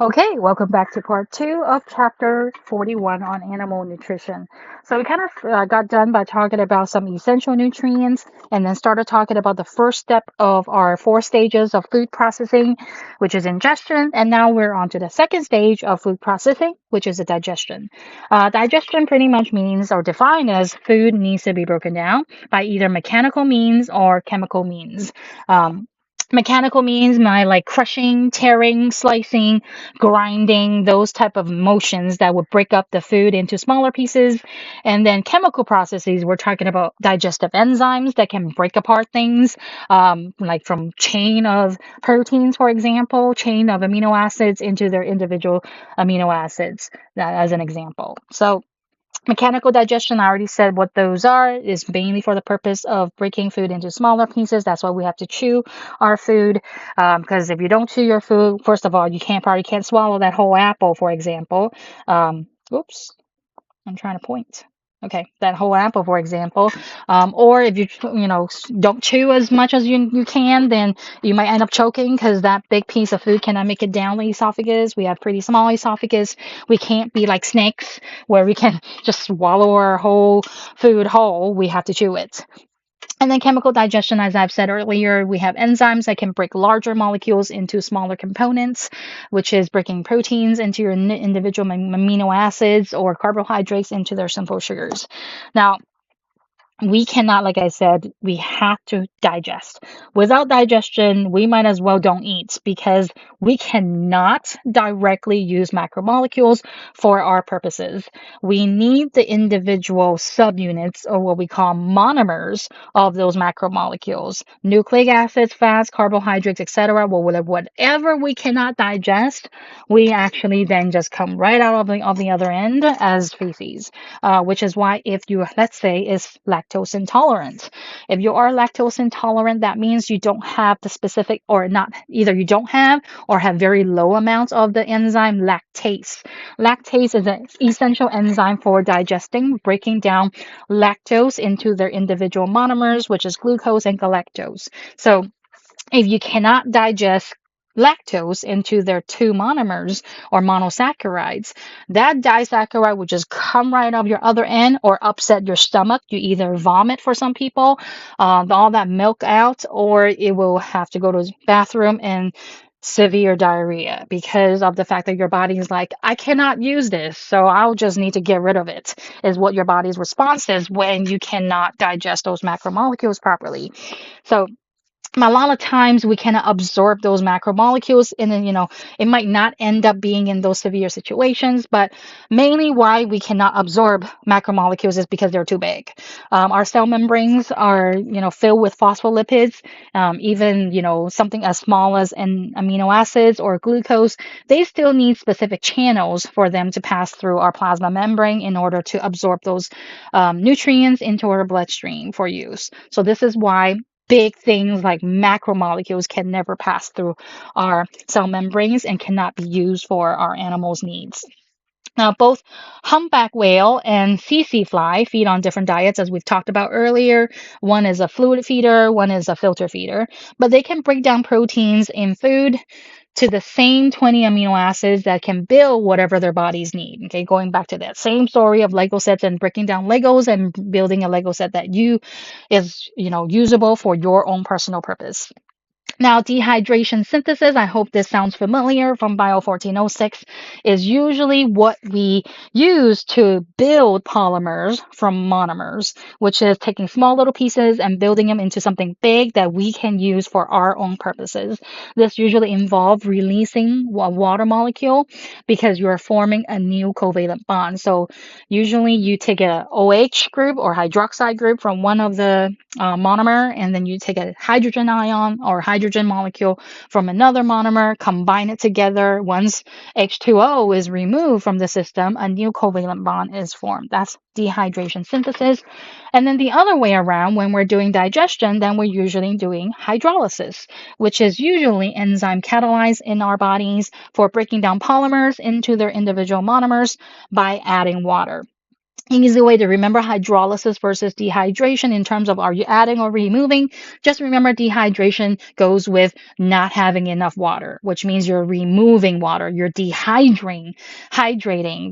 Okay, welcome back to part two of chapter 41 on animal nutrition. So we kind of got done by talking about some essential nutrients and then started talking about the first step of our four stages of food processing, which is ingestion. And now we're on to the second stage of food processing, which is the digestion. Digestion pretty much means or defined as food needs to be broken down by either mechanical means or chemical means. Mechanical means my like crushing, tearing, slicing, grinding, those type of motions that would break up the food into smaller pieces. And then chemical processes, we're talking about digestive enzymes that can break apart things, like from chain of proteins, for example, chain of amino acids into their individual amino acids, that as an example. So mechanical digestion, I already said what those are, is mainly for the purpose of breaking food into smaller pieces. That's why we have to chew our food. Because if you don't chew your food, first of all, you probably can't swallow that whole apple, for example. Oops. I'm trying to point. Okay, that whole apple, for example. Or if don't chew as much as you can, then you might end up choking because that big piece of food cannot make it down the esophagus. We have pretty small esophagus. We can't be like snakes where we can just swallow our whole food whole. We have to chew it. And then chemical digestion, as I've said earlier, we have enzymes that can break larger molecules into smaller components, which is breaking proteins into your individual amino acids or carbohydrates into their simple sugars. Now, we cannot, like I said, we have to digest. Without digestion, we might as well don't eat because we cannot directly use macromolecules for our purposes. We need the individual subunits or what we call monomers of those macromolecules, nucleic acids, fats, carbohydrates, etc. Well, whatever we cannot digest, we actually then just come right out of the other end as feces, which is why if you, let's say, is lactose intolerant. If you are lactose intolerant, that means you don't have the specific, or not, either you don't have or have very low amounts of the enzyme lactase. Lactase is an essential enzyme for digesting, breaking down lactose into their individual monomers, which is glucose and galactose. So if you cannot digest lactose into their two monomers or monosaccharides, that disaccharide would just come right off your other end or upset your stomach. You either vomit for some people, all that milk out, or it will have to go to the bathroom and severe diarrhea because of the fact that your body is like, I cannot use this, so I'll just need to get rid of it, is what your body's response is when you cannot digest those macromolecules properly. So a lot of times we cannot absorb those macromolecules, and then it might not end up being in those severe situations, but mainly why we cannot absorb macromolecules is because they're too big. Our cell membranes are filled with phospholipids. Even something as small as an amino acids or glucose, they still need specific channels for them to pass through our plasma membrane in order to absorb those nutrients into our bloodstream for use. So this is why big things like macromolecules can never pass through our cell membranes and cannot be used for our animals' needs. Now, both humpback whale and CC fly feed on different diets, as we've talked about earlier. One is a fluid feeder, one is a filter feeder, but they can break down proteins in food to the same 20 amino acids that can build whatever their bodies need. Okay, going back to that same story of Lego sets and breaking down Legos and building a Lego set that is usable for your own personal purpose. Now, dehydration synthesis, I hope this sounds familiar from Bio 1406, is usually what we use to build polymers from monomers, which is taking small little pieces and building them into something big that we can use for our own purposes. This usually involves releasing a water molecule because you're forming a new covalent bond. So usually you take a OH group or hydroxide group from one of the monomer, and then you take a hydrogen ion or hydrogen molecule from another monomer, combine it together. Once H2O is removed from the system, a new covalent bond is formed. That's dehydration synthesis. And then the other way around, when we're doing digestion, then we're usually doing hydrolysis, which is usually enzyme catalyzed in our bodies for breaking down polymers into their individual monomers by adding water. Easy way to remember hydrolysis versus dehydration in terms of are you adding or removing? Just remember dehydration goes with not having enough water, which means you're removing water. You're hydrating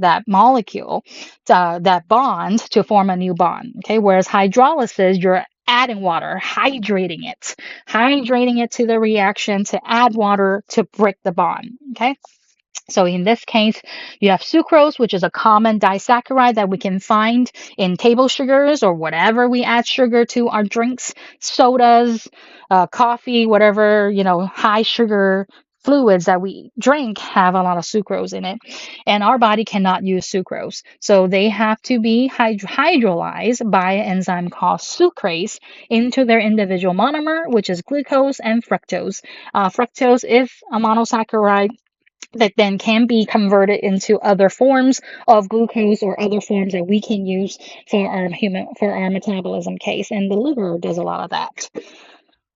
that molecule, that bond to form a new bond. Okay. Whereas hydrolysis, you're adding water, hydrating it to the reaction to add water to break the bond. Okay. So in this case, you have sucrose, which is a common disaccharide that we can find in table sugars or whatever we add sugar to our drinks, sodas, coffee, whatever, high sugar fluids that we drink have a lot of sucrose in it. And our body cannot use sucrose. So they have to be hydrolyzed by an enzyme called sucrase into their individual monomer, which is glucose and fructose. Fructose is a monosaccharide that then can be converted into other forms of glucose or other forms that we can use for our metabolism case, and the liver does a lot of that.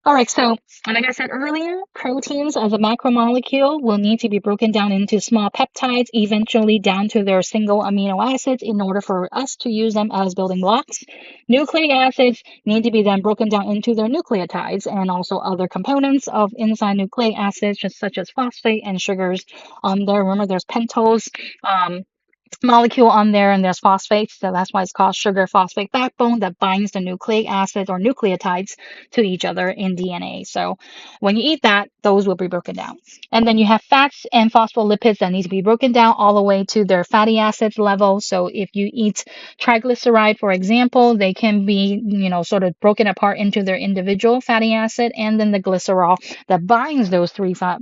All right, so like I said earlier, proteins as a macromolecule will need to be broken down into small peptides, eventually down to their single amino acids in order for us to use them as building blocks. Nucleic acids need to be then broken down into their nucleotides and also other components of inside nucleic acids, such as phosphate and sugars on there. Remember, there's pentose. Molecule on there, and there's phosphates, so that's why it's called sugar phosphate backbone that binds the nucleic acids or nucleotides to each other in DNA. So when you eat that, those will be broken down. And then you have fats and phospholipids that need to be broken down all the way to their fatty acids level. So if you eat triglyceride, for example, they can be, sort of broken apart into their individual fatty acid, and then the glycerol that binds those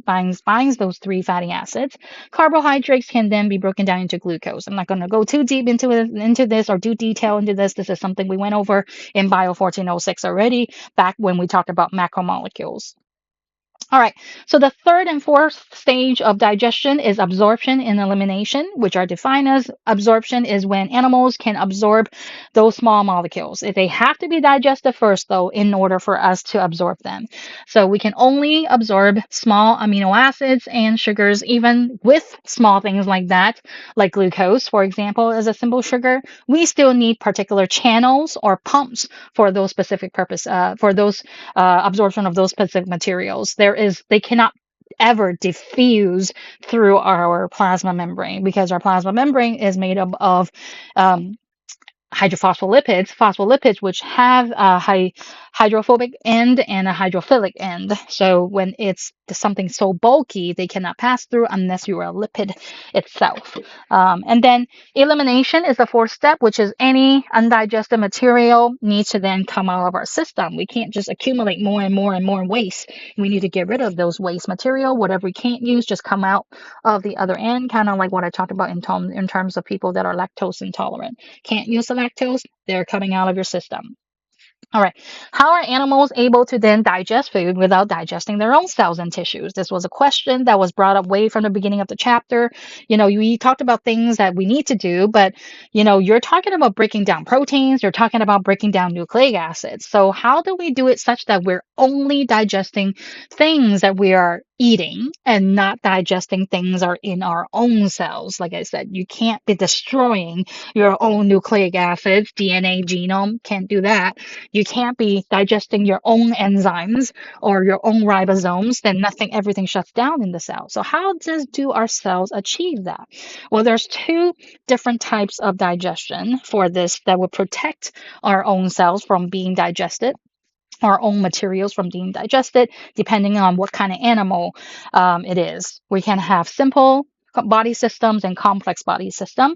binds those three fatty acids. Carbohydrates can then be broken down into glucose. I'm not going to go too deep into this or do detail into this. This is something we went over in Bio 1406 already, back when we talked about macromolecules. All right, so the third and fourth stage of digestion is absorption and elimination, which are defined as absorption is when animals can absorb those small molecules. If they have to be digested first, though, in order for us to absorb them. So we can only absorb small amino acids and sugars, even with small things like that, like glucose, for example, is a simple sugar. We still need particular channels or pumps for those specific purpose, for those absorption of those specific materials. They cannot ever diffuse through our plasma membrane because our plasma membrane is made up of phospholipids, which have a hydrophobic end and a hydrophilic end. So when it's something so bulky, they cannot pass through unless you are a lipid itself. And then elimination is the fourth step, which is any undigested material needs to then come out of our system. We can't just accumulate more and more and more waste. We need to get rid of those waste material. Whatever we can't use, just come out of the other end, kind of like what I talked about in terms of people that are lactose intolerant. Can't use the lactose, they're coming out of your system. All right. How are animals able to then digest food without digesting their own cells and tissues? This was a question that was brought up way from the beginning of the chapter. We talked about things that we need to do, but you're talking about breaking down proteins, you're talking about breaking down nucleic acids. So how do we do it such that we're only digesting things that we are eating and not digesting things are in our own cells? Like I said, you can't be destroying your own nucleic acids, DNA, genome, can't do that. You can't be digesting your own enzymes or your own ribosomes, then everything shuts down in the cell. So how do our cells achieve that? Well, there's two different types of digestion for this that will protect our own cells from being digested, our own materials from being digested, depending on what kind of animal it is. We can have simple body systems and complex body system.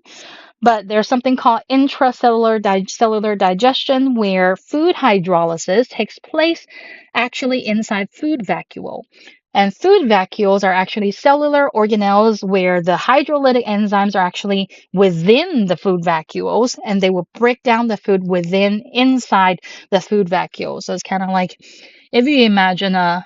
But there's something called cellular digestion, where food hydrolysis takes place actually inside food vacuole. And food vacuoles are actually cellular organelles where the hydrolytic enzymes are actually within the food vacuoles, and they will break down the food inside the food vacuole. So it's kind of like if you imagine a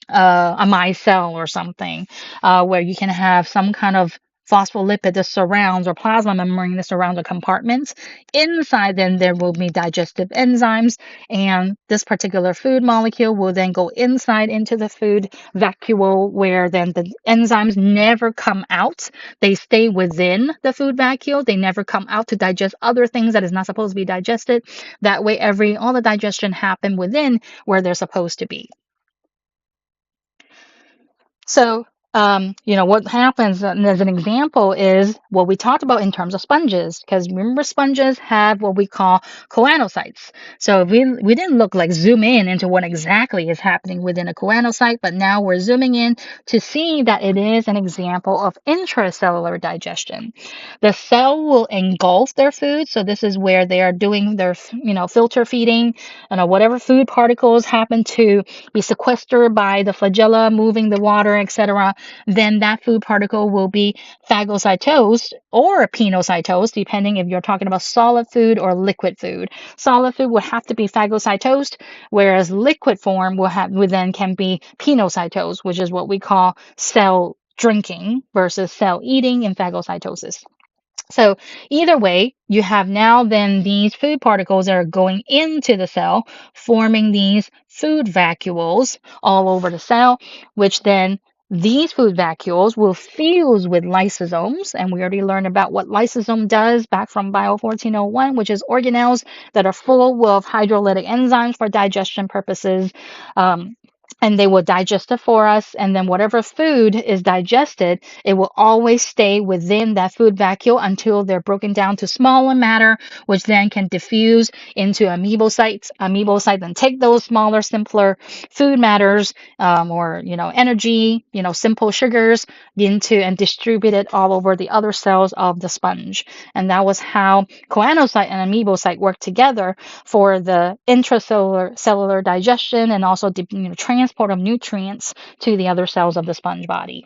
micelle or something, where you can have some kind of phospholipid that surrounds, or plasma membrane that surrounds the compartments. Inside, then there will be digestive enzymes, and this particular food molecule will then go inside into the food vacuole, where then the enzymes never come out. They stay within the food vacuole. They never come out to digest other things that is not supposed to be digested. That way, all the digestion happen within where they're supposed to be. So, what happens as an example is what we talked about in terms of sponges, because remember, sponges have what we call choanocytes. So we didn't zoom in into what exactly is happening within a choanocyte, but now we're zooming in to see that it is an example of intracellular digestion. The cell will engulf their food. So this is where they are doing their, filter feeding, and whatever food particles happen to be sequestered by the flagella moving the water, etc., then that food particle will be phagocytosed or pinocytosed, depending if you're talking about solid food or liquid food. Solid food will have to be phagocytosed, whereas liquid form will then can be pinocytosed, which is what we call cell drinking versus cell eating in phagocytosis. So either way, you have now then these food particles that are going into the cell, forming these food vacuoles all over the cell, which then these food vacuoles will fuse with lysosomes. And we already learned about what lysosome does back from Bio 1401, which is organelles that are full of hydrolytic enzymes for digestion purposes. And they will digest it for us. And then whatever food is digested, it will always stay within that food vacuole until they're broken down to smaller matter, which then can diffuse into amoebocytes. Amoebocytes then take those smaller, simpler food matters, or energy, simple sugars, into and distribute it all over the other cells of the sponge. And that was how choanocyte and amoebocyte work together for the intracellular digestion, and also transport of nutrients to the other cells of the sponge body.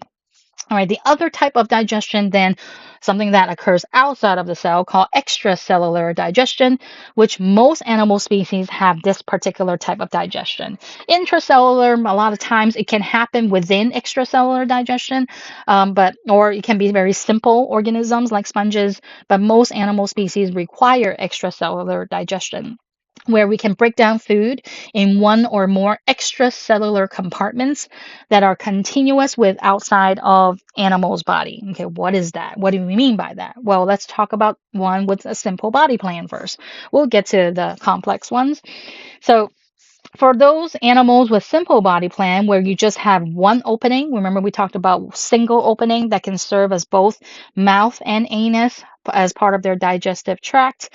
All right, the other type of digestion, then, something that occurs outside of the cell, called extracellular digestion, which most animal species have this particular type of digestion. Intracellular, a lot of times it can happen within extracellular digestion, or it can be very simple organisms like sponges, but most animal species require extracellular digestion, where we can break down food in one or more extracellular compartments that are continuous with outside of animal's body. Okay, what is that? What do we mean by that? Well, let's talk about one with a simple body plan first. We'll get to the complex ones. So for those animals with simple body plan where you just have one opening, remember we talked about single opening that can serve as both mouth and anus as part of their digestive tract.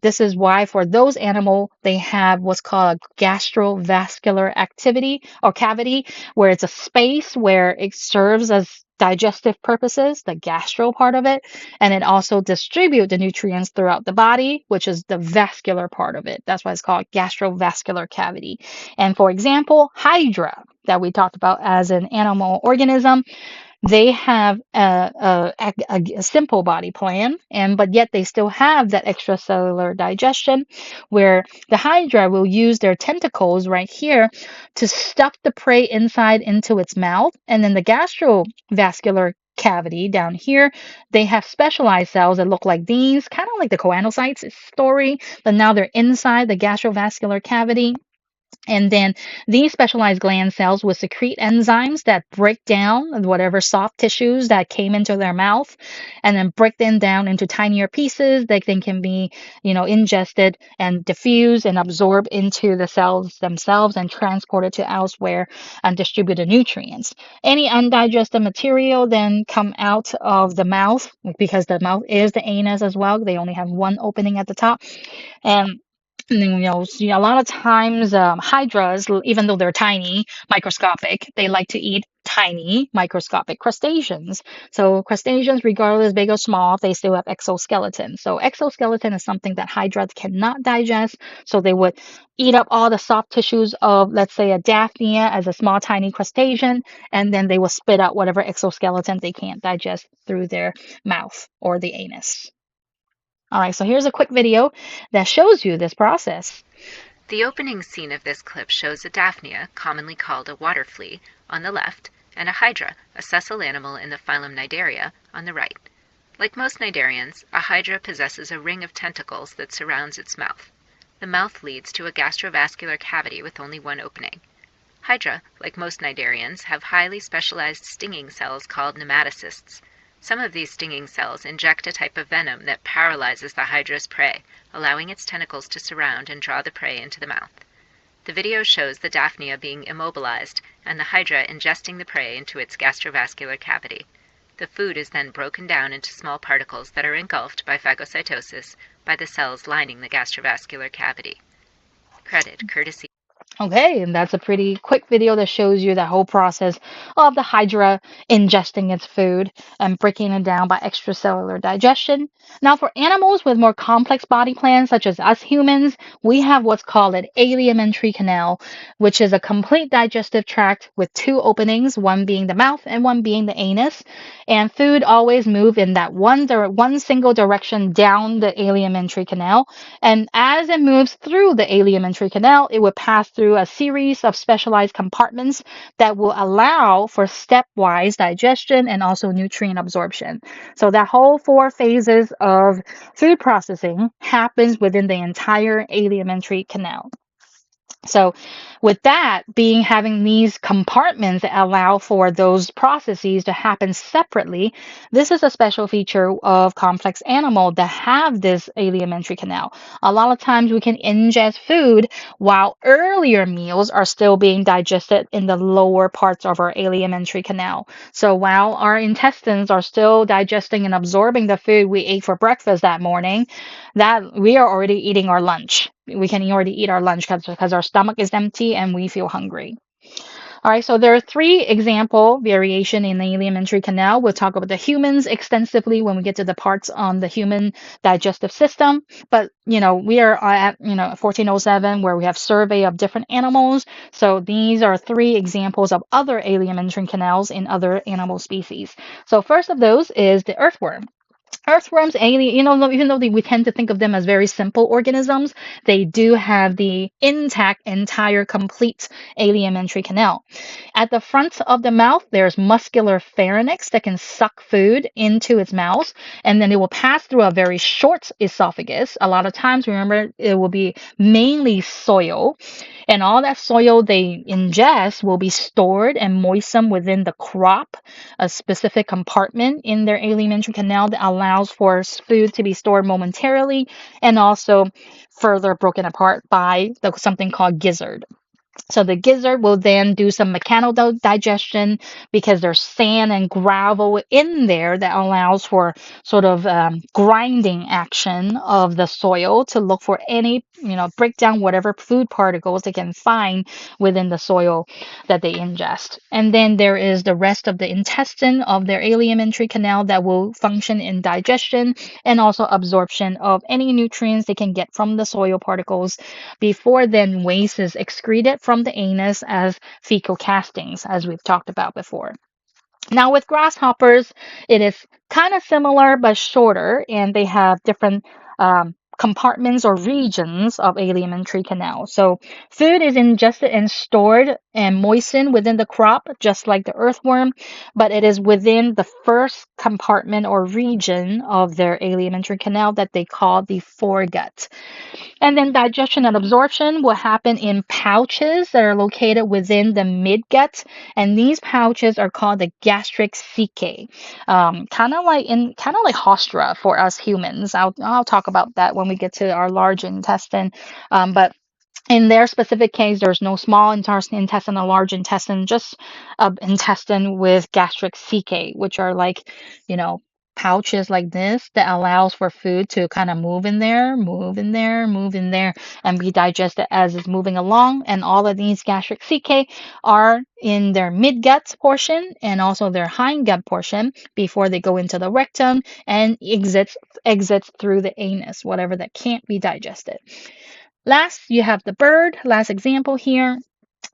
This is why for those animals they have what's called a gastrovascular activity or cavity, where it's a space where it serves as digestive purposes, the gastro part of it, and it also distributes the nutrients throughout the body, which is the vascular part of it. That's why it's called gastrovascular cavity. And for example, hydra that we talked about as an animal organism, they have a simple body plan, but yet they still have that extracellular digestion, where the hydra will use their tentacles right here to stuff the prey inside into its mouth, and then the gastrovascular cavity down here, they have specialized cells that look like these, kind of like the choanocytes story, but now they're inside the gastrovascular cavity. And then these specialized gland cells will secrete enzymes that break down whatever soft tissues that came into their mouth, and then break them down into tinier pieces that then can be, ingested and diffused and absorbed into the cells themselves and transported to elsewhere and distribute the nutrients. Any undigested material then come out of the mouth, because the mouth is the anus as well. They only have one opening at the top. And then, see, a lot of times, hydras, even though they're tiny, microscopic, they like to eat tiny, microscopic crustaceans. So crustaceans, regardless big or small, they still have exoskeleton. So exoskeleton is something that hydras cannot digest. So they would eat up all the soft tissues of, let's say, a daphnia as a small, tiny crustacean, and then they will spit out whatever exoskeleton they can't digest through their mouth or the anus. All right, so here's a quick video that shows you this process. The opening scene of this clip shows a daphnia, commonly called a water flea, on the left, and a hydra, a sessile animal in the phylum Cnidaria, on the right. Like most cnidarians, a hydra possesses a ring of tentacles that surrounds its mouth. The mouth leads to a gastrovascular cavity with only one opening. Hydra, like most cnidarians, have highly specialized stinging cells called nematocysts. Some of these stinging cells inject a type of venom that paralyzes the hydra's prey, allowing its tentacles to surround and draw the prey into the mouth. The video shows the Daphnia being immobilized and the hydra ingesting the prey into its gastrovascular cavity. The food is then broken down into small particles that are engulfed by phagocytosis by the cells lining the gastrovascular cavity. Credit courtesy. Okay, and that's a pretty quick video that shows you the whole process of the hydra ingesting its food and breaking it down by extracellular digestion. Now, for animals with more complex body plans, such as us humans, we have what's called an alimentary canal, which is a complete digestive tract with two openings, one being the mouth and one being the anus. And food always move in that one single direction down the alimentary canal. And as it moves through the alimentary canal, it will pass through a series of specialized compartments that will allow for stepwise digestion and also nutrient absorption. So that whole four phases of food processing happens within the entire alimentary canal. So with that being having these compartments that allow for those processes to happen separately, this is a special feature of complex animal that have this alimentary canal. A lot of times we can ingest food while earlier meals are still being digested in the lower parts of our alimentary canal. So while our intestines are still digesting and absorbing the food we ate for breakfast that morning, that we are already eating our lunch. We can already eat our lunch because our stomach is empty and we feel hungry. All right, so there are three example variation in the alimentary canal. We'll talk about the humans extensively when we get to the parts on the human digestive system. But, we are at, 1407 where we have survey of different animals. So these are three examples of other alimentary canals in other animal species. So first of those is the earthworm. Earthworms, even though we tend to think of them as very simple organisms, they do have the intact, entire, complete alimentary canal. At the front of the mouth, there's muscular pharynx that can suck food into its mouth, and then it will pass through a very short esophagus. A lot of times, remember, it will be mainly soil, and all that soil they ingest will be stored and moistened within the crop, a specific compartment in their alimentary canal that allows for food to be stored momentarily and also further broken apart by something called gizzard. So the gizzard will then do some mechanical digestion because there's sand and gravel in there that allows for sort of grinding action of the soil to look for any, break down whatever food particles they can find within the soil that they ingest. And then there is the rest of the intestine of their alimentary canal that will function in digestion and also absorption of any nutrients they can get from the soil particles before then waste is excreted from the anus as fecal castings, as we've talked about before. Now, with grasshoppers, it is kind of similar but shorter, and they have different compartments or regions of alimentary canal. So, food is ingested and stored and moistened within the crop, just like the earthworm, but it is within the first compartment or region of their alimentary canal that they call the foregut. And then digestion and absorption will happen in pouches that are located within the midgut, and these pouches are called the gastric caecae. Kind of like hostra for us humans. I'll talk about that when we get to our large intestine. But in their specific case, there's no small intestine or large intestine, just intestine with gastric caecae, which are like, pouches like this that allows for food to kind of move in there, move in there, move in there, and be digested as it's moving along. And all of these gastric caecae are in their midgut portion and also their hindgut portion before they go into the rectum and exits through the anus, whatever that can't be digested. Last, you have the bird. Last example here.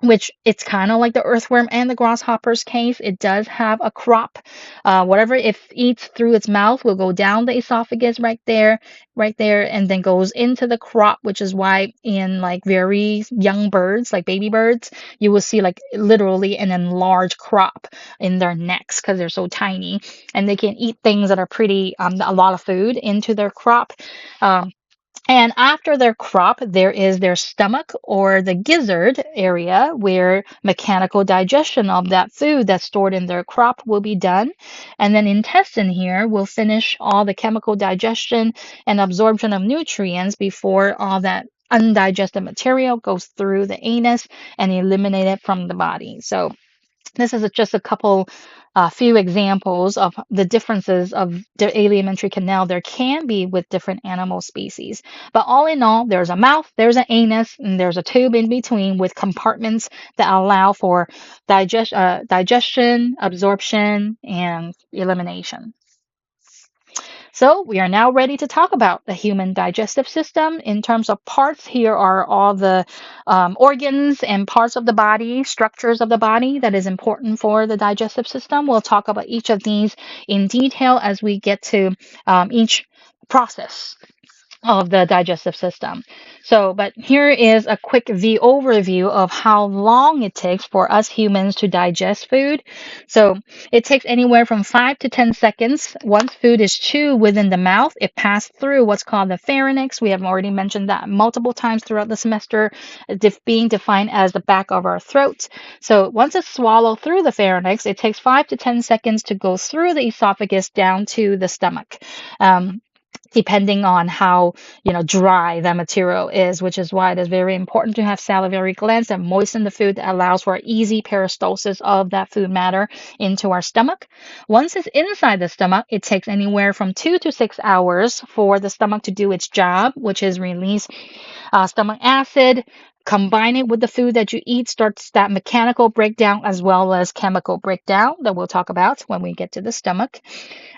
which it's kind of like the earthworm and the grasshopper's case. It does have a crop. Whatever it eats through its mouth will go down the esophagus right there, and then goes into the crop, which is why in like very young birds, like baby birds, you will see like literally an enlarged crop in their necks because they're so tiny, and they can eat things that are pretty, a lot of food into their crop. Um, and after their crop, there is their stomach or the gizzard area where mechanical digestion of that food that's stored in their crop will be done. And then intestine here will finish all the chemical digestion and absorption of nutrients before all that undigested material goes through the anus and eliminated from the body. So this is just a couple, few examples of the differences of the alimentary canal there can be with different animal species. But all in all, there's a mouth, there's an anus, and there's a tube in between with compartments that allow for digestion, absorption, and elimination. So we are now ready to talk about the human digestive system. In terms of parts, here are all the organs and parts of the body, structures of the body that is important for the digestive system. We'll talk about each of these in detail as we get to each process of the digestive system. So, but here is a quick overview of how long it takes for us humans to digest food. So, it takes anywhere from 5 to 10 seconds. Once food is chewed within the mouth, it passes through what's called the pharynx. We have already mentioned that multiple times throughout the semester, being defined as the back of our throat. So, once it's swallowed through the pharynx, it takes 5 to 10 seconds to go through the esophagus down to the stomach. Depending on how dry that material is, which is why it is very important to have salivary glands that moisten the food that allows for easy peristalsis of that food matter into our stomach. Once it's inside the stomach, it takes anywhere from 2 to 6 hours for the stomach to do its job, which is release stomach acid. Combine it with the food that you eat, starts that mechanical breakdown as well as chemical breakdown that we'll talk about when we get to the stomach.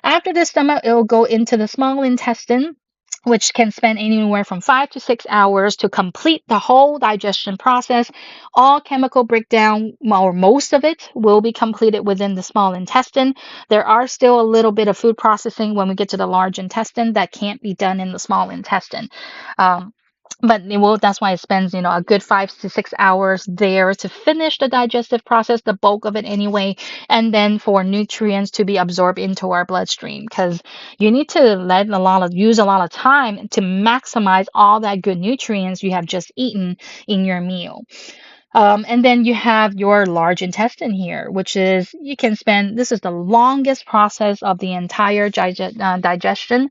After the stomach, it will go into the small intestine, which can spend anywhere from 5 to 6 hours to complete the whole digestion process. All chemical breakdown, or most of it, will be completed within the small intestine. There are still a little bit of food processing when we get to the large intestine that can't be done in the small intestine. Um, but it will, that's why it spends, a good 5 to 6 hours there to finish the digestive process, the bulk of it anyway, and then for nutrients to be absorbed into our bloodstream. Because you need to use a lot of time to maximize all that good nutrients you have just eaten in your meal. And then you have your large intestine here, which is this is the longest process of the entire digestion.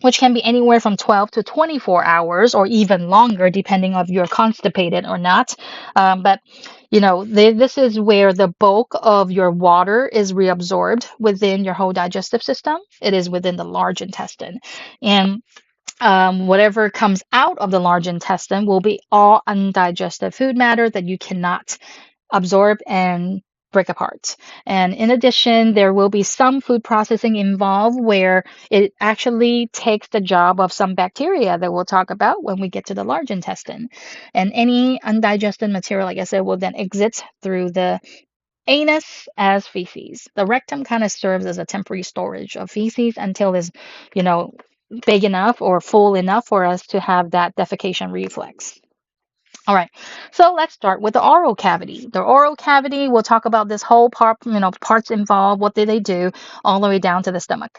Which can be anywhere from 12 to 24 hours or even longer, depending if you're constipated or not. But this is where the bulk of your water is reabsorbed within your whole digestive system. It is within the large intestine. And whatever comes out of the large intestine will be all undigested food matter that you cannot absorb and break apart. And in addition, there will be some food processing involved where it actually takes the job of some bacteria that we'll talk about when we get to the large intestine. And any undigested material, like I said, will then exit through the anus as feces. The rectum kind of serves as a temporary storage of feces until it's, you know, big enough or full enough for us to have that defecation reflex. All right, so let's start with the oral cavity. The oral cavity, we'll talk about this whole part, parts involved, what do they do, all the way down to the stomach.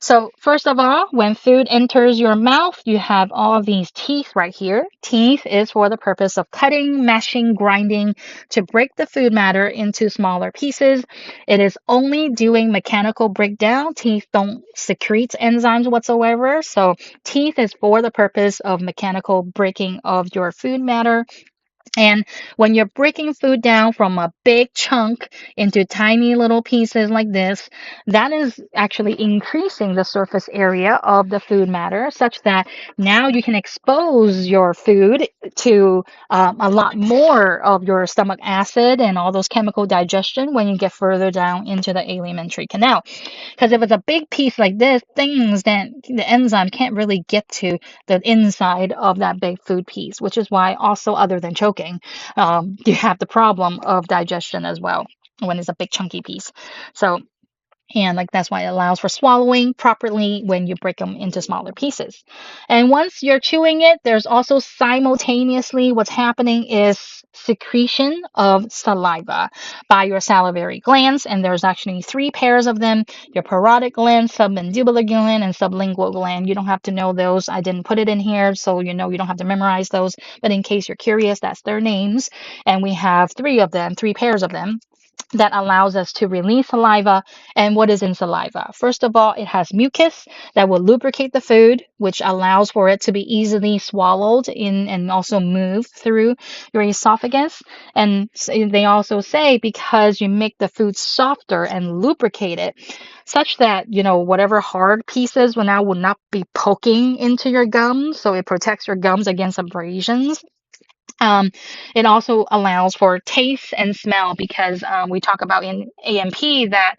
So first of all, when food enters your mouth, you have all of these teeth right here. Teeth is for the purpose of cutting, mashing, grinding to break the food matter into smaller pieces. It is only doing mechanical breakdown. Teeth don't secrete enzymes whatsoever. So teeth is for the purpose of mechanical breaking of your food matter. And when you're breaking food down from a big chunk into tiny little pieces like this, that is actually increasing the surface area of the food matter such that now you can expose your food to a lot more of your stomach acid and all those chemical digestion when you get further down into the alimentary canal. Because if it's a big piece like this, things that the enzyme can't really get to the inside of that big food piece, which is why also other than choking, poking, you have the problem of digestion as well when it's a big chunky piece. So and like that's why it allows for swallowing properly when you break them into smaller pieces. And once you're chewing it, there's also simultaneously what's happening is secretion of saliva by your salivary glands. And there's actually three pairs of them: your parotid gland, submandibular gland, and sublingual gland. You don't have to know those. I didn't put it in here, so you know you don't have to memorize those. But in case you're curious, that's their names. And we have three of them, three pairs of them that allows us to release saliva. And what is in saliva? First of all, it has mucus that will lubricate the food, which allows for it to be easily swallowed in and also move through your esophagus. And they also say because you make the food softer and lubricate it, such that whatever hard pieces will not be poking into your gums, so it protects your gums against abrasions. um, it also allows for taste and smell because we talk about in AMP that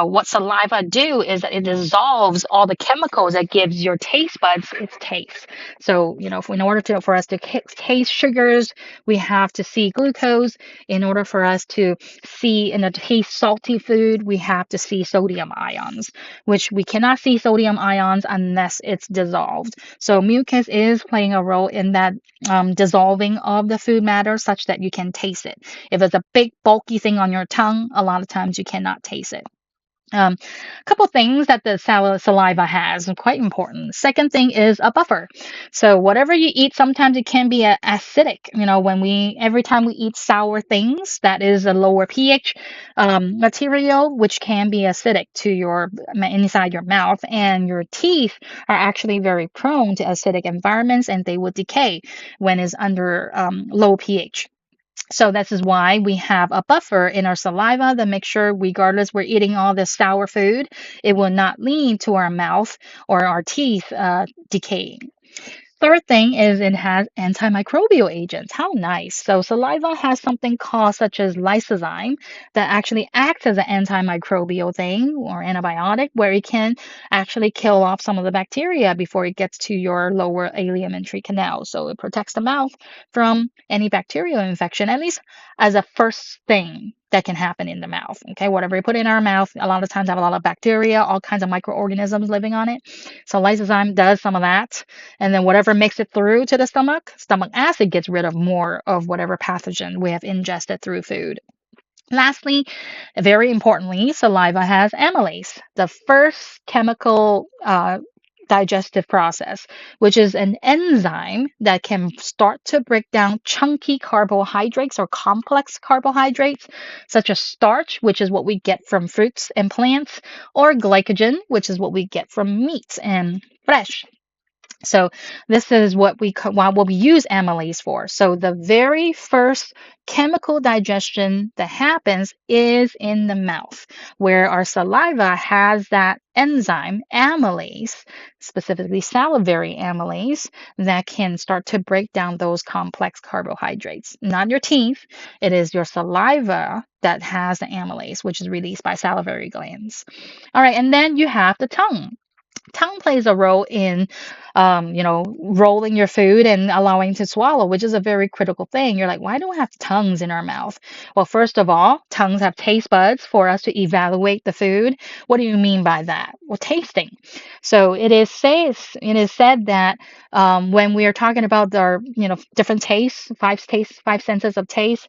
what saliva do is that it dissolves all the chemicals that gives your taste buds its taste. So in order for us to taste sugars, we have to see glucose. In order for us to see and to taste salty food, we have to see sodium ions, which we cannot see sodium ions unless it's dissolved. So mucus is playing a role in that dissolving of the food matter such that you can taste it. If it's a big bulky thing on your tongue, a lot of times you cannot taste it. A couple things that the saliva has, quite important. Second thing is a buffer. So whatever you eat, sometimes it can be acidic. When every time we eat sour things, that is a lower pH material, which can be acidic to your inside your mouth, and your teeth are actually very prone to acidic environments, and they will decay when it's under low pH. So this is why we have a buffer in our saliva that makes sure, regardless we're eating all this sour food, it will not lead to our mouth or our teeth decaying. Third thing is it has antimicrobial agents. How nice. So saliva has something called such as lysozyme that actually acts as an antimicrobial thing or antibiotic where it can actually kill off some of the bacteria before it gets to your lower alimentary canal. So it protects the mouth from any bacterial infection, at least as a first thing that can happen in the mouth. Okay, whatever we put in our mouth, a lot of times have a lot of bacteria, all kinds of microorganisms living on it. So lysozyme does some of that. And then whatever makes it through to the stomach acid gets rid of more of whatever pathogen we have ingested through food. Lastly, very importantly, saliva has amylase, the first chemical digestive process, which is an enzyme that can start to break down chunky carbohydrates or complex carbohydrates, such as starch, which is what we get from fruits and plants, or glycogen, which is what we get from meat and flesh. So this is what we use amylase for. So the very first chemical digestion that happens is in the mouth, where our saliva has that enzyme amylase, specifically salivary amylase, that can start to break down those complex carbohydrates. Not your teeth, it is your saliva that has the amylase, which is released by salivary glands. All right, and then you have the tongue. Tongue plays a role in, rolling your food and allowing to swallow, which is a very critical thing. You're like, why do we have tongues in our mouth? Well, first of all, tongues have taste buds for us to evaluate the food. What do you mean by that? Well, tasting. So it is said that when we are talking about our, different tastes, five senses of taste,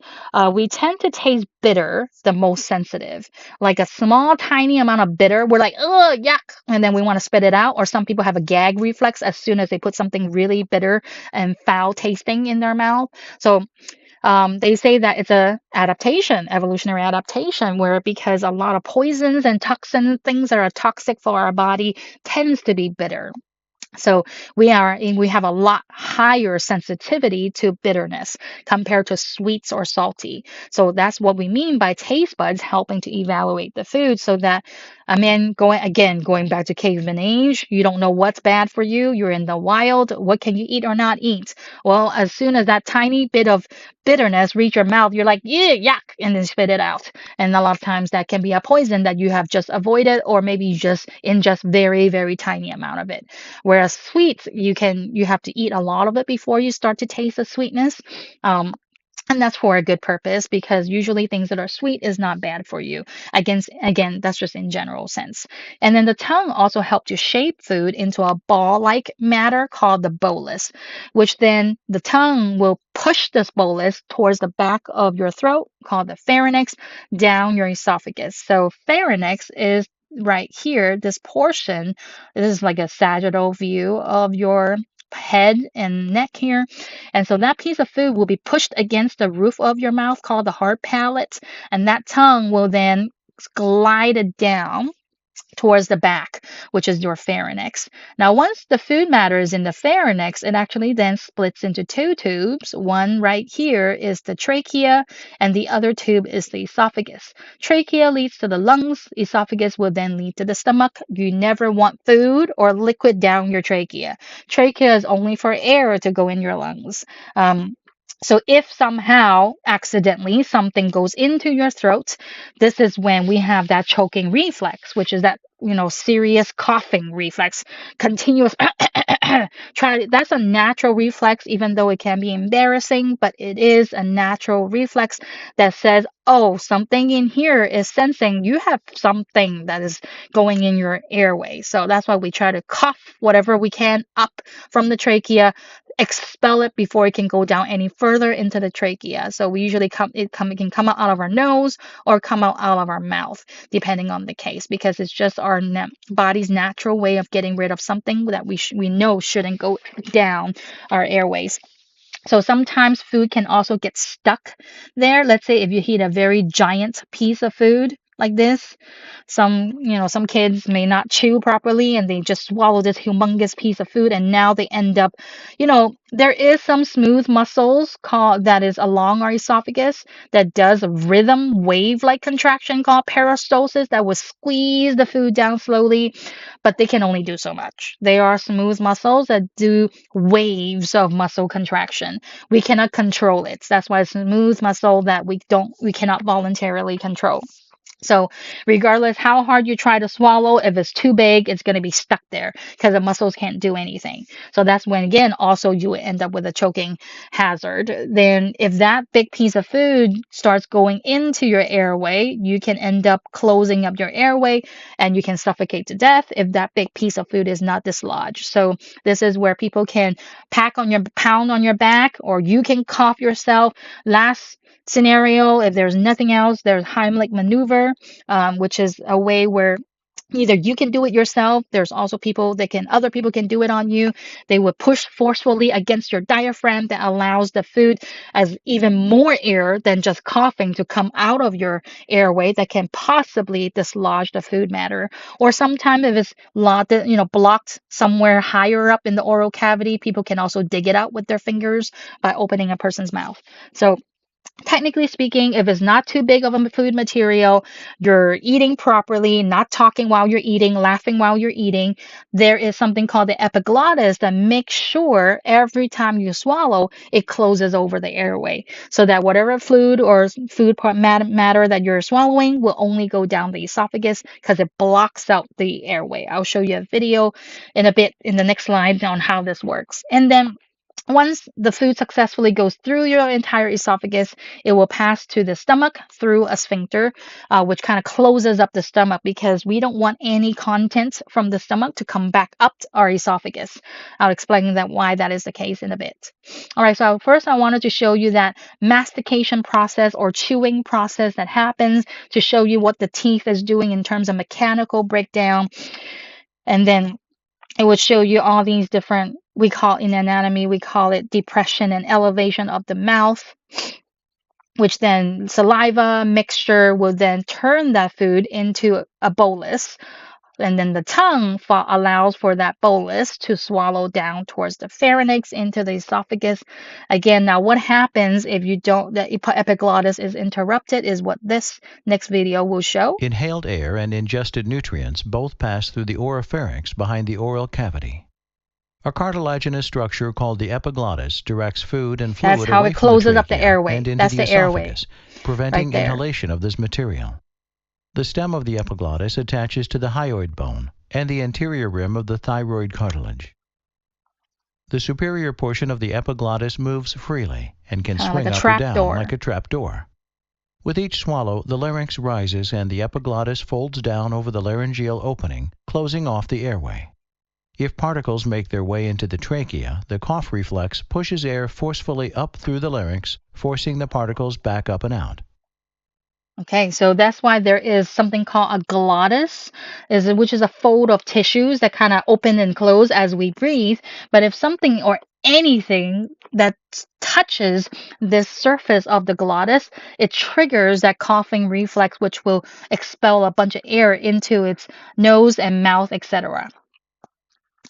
we tend to taste bitter the most sensitive. Like a small, tiny amount of bitter, we're like, oh, yuck, and then we want to spit it out. Or some people have a gag reflex as soon as they put something really bitter and foul tasting in their mouth. So they say that it's a adaptation, evolutionary adaptation, where because a lot of poisons and toxins, things that are toxic for our body, tends to be bitter. So we have a lot higher sensitivity to bitterness compared to sweets or salty. So that's what we mean by taste buds helping to evaluate the food so that going back to caveman age, you don't know what's bad for you. You're in the wild. What can you eat or not eat? Well, as soon as that tiny bit of bitterness reach your mouth, you're like, yeah, yuck, and then spit it out. And a lot of times that can be a poison that you have just avoided, or maybe you just ingest very, very tiny amount of it. Whereas sweets, you have to eat a lot of it before you start to taste the sweetness. And that's for a good purpose because usually things that are sweet is not bad for you. Again, that's just in general sense. And then the tongue also helps to shape food into a ball-like matter called the bolus, which then the tongue will push this bolus towards the back of your throat, called the pharynx, down your esophagus. So pharynx is right here, this portion. This is like a sagittal view of your head and neck here, and so that piece of food will be pushed against the roof of your mouth called the hard palate, and that tongue will then glide it down towards the back, which is your pharynx. Now, once the food matter is in the pharynx, it actually then splits into two tubes. One right here is the trachea, and the other tube is the esophagus. Trachea leads to the lungs, esophagus will then lead to the stomach. You never want food or liquid down your trachea. Trachea is only for air to go in your lungs. So if somehow accidentally something goes into your throat, this is when we have that choking reflex, which is that serious coughing reflex, continuous that's a natural reflex, even though it can be embarrassing, but it is a natural reflex that says, oh, something in here is sensing you have something that is going in your airway. So that's why we try to cough whatever we can up from the trachea, expel it before it can go down any further into the trachea. So we usually it can come out of our nose or come out of our mouth, depending on the case, because it's just our body's natural way of getting rid of something that we know shouldn't go down our airways. So sometimes food can also get stuck there. Let's say if you eat a very giant piece of food like this, some kids may not chew properly and they just swallow this humongous piece of food, and now they end up, there is some smooth muscles called that is along our esophagus that does a rhythm wave like contraction called peristalsis that will squeeze the food down slowly, but they can only do so much. They are smooth muscles that do waves of muscle contraction. We cannot control it. That's why it's smooth muscle that we cannot voluntarily control. So regardless how hard you try to swallow, if it's too big, it's going to be stuck there because the muscles can't do anything. So that's when, again, also you would end up with a choking hazard. Then if that big piece of food starts going into your airway, you can end up closing up your airway and you can suffocate to death if that big piece of food is not dislodged. So this is where people can pound on your back, or you can cough yourself. Last scenario, if there's nothing else, there's Heimlich maneuver, which is a way where either you can do it yourself. There's also other people can do it on you. They would push forcefully against your diaphragm that allows the food as even more air than just coughing to come out of your airway that can possibly dislodge the food matter. Or sometimes if it's blocked somewhere higher up in the oral cavity, people can also dig it out with their fingers by opening a person's mouth. So technically speaking, if it's not too big of a food material, you're eating properly, not talking while you're eating, laughing while you're eating, there is something called the epiglottis that makes sure every time you swallow, it closes over the airway so that whatever fluid or food matter that you're swallowing will only go down the esophagus because it blocks out the airway. I'll show you a video in a bit in the next slide on how this works. And then once the food successfully goes through your entire esophagus, it will pass to the stomach through a sphincter, which kind of closes up the stomach because we don't want any contents from the stomach to come back up our esophagus. I'll explain why that is the case in a bit. All right, so first I wanted to show you that mastication process or chewing process that happens to show you what the teeth is doing in terms of mechanical breakdown. And then it would show you all these different, in anatomy, we call it depression and elevation of the mouth, which then saliva mixture will then turn that food into a bolus. And then the tongue allows for that bolus to swallow down towards the pharynx into the esophagus. Again, now what happens if the epiglottis is interrupted is what this next video will show. Inhaled air and ingested nutrients both pass through the oropharynx behind the oral cavity. A cartilaginous structure called the epiglottis directs food and fluid That's how away it closes from the up the trachea airway. and into That's the the airway. esophagus, preventing Right there. inhalation of this material. The stem of the epiglottis attaches to the hyoid bone and the anterior rim of the thyroid cartilage. The superior portion of the epiglottis moves freely and can Kind of like swing a up or trap down door. like a trap door. With each swallow, the larynx rises and the epiglottis folds down over the laryngeal opening, closing off the airway. If particles make their way into the trachea, the cough reflex pushes air forcefully up through the larynx, forcing the particles back up and out. Okay, so that's why there is something called a glottis, which is a fold of tissues that kind of open and close as we breathe. But if something or anything that touches this surface of the glottis, it triggers that coughing reflex, which will expel a bunch of air into its nose and mouth, etc.,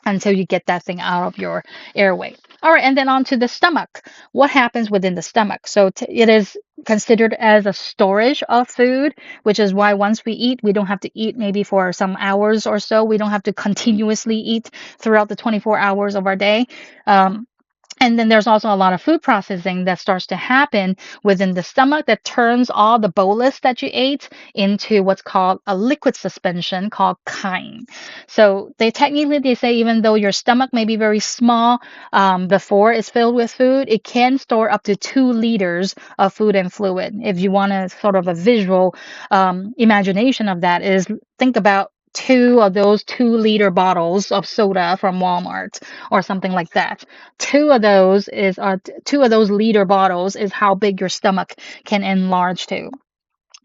until you get that thing out of your airway. All right, and then on to the stomach. What happens within the stomach? So it is considered as a storage of food, which is why once we eat, we don't have to eat maybe for some hours or so. We don't have to continuously eat throughout the 24 hours of our day. And then there's also a lot of food processing that starts to happen within the stomach that turns all the bolus that you ate into what's called a liquid suspension called chyme. So they say even though your stomach may be very small before it's filled with food, it can store up to 2 liters of food and fluid. If you want a sort of a visual imagination of that, is think about two of those 2 liter bottles of soda from Walmart or something like that. Two of those liter bottles is how big your stomach can enlarge to.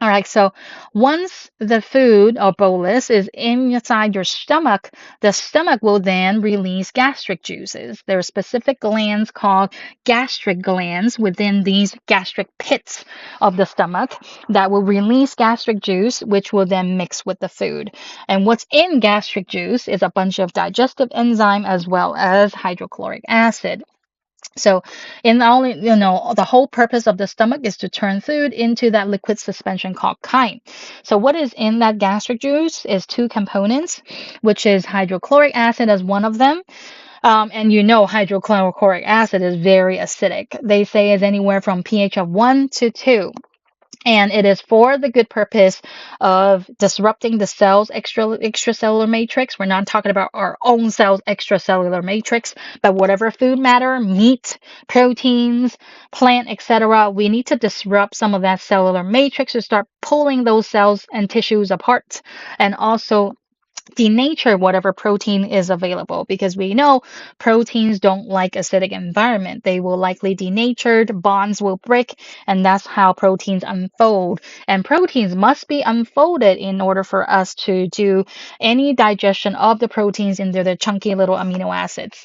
All right, so once the food or bolus is inside your stomach, the stomach will then release gastric juices. There are specific glands called gastric glands within these gastric pits of the stomach that will release gastric juice, which will then mix with the food. And what's in gastric juice is a bunch of digestive enzyme as well as hydrochloric acid. So, the whole purpose of the stomach is to turn food into that liquid suspension called chyme. So, what is in that gastric juice is 2 components, which is hydrochloric acid as one of them. And hydrochloric acid is very acidic. They say is anywhere from pH of 1 to 2. And it is for the good purpose of disrupting the cell's extracellular matrix. We're not talking about our own cell's extracellular matrix, but whatever food matter, meat, proteins, plant, etc., we need to disrupt some of that cellular matrix to start pulling those cells and tissues apart, and also denature whatever protein is available, because we know proteins don't like acidic environment. They will likely denatured, bonds will break, and that's how proteins unfold. And proteins must be unfolded in order for us to do any digestion of the proteins into the chunky little amino acids.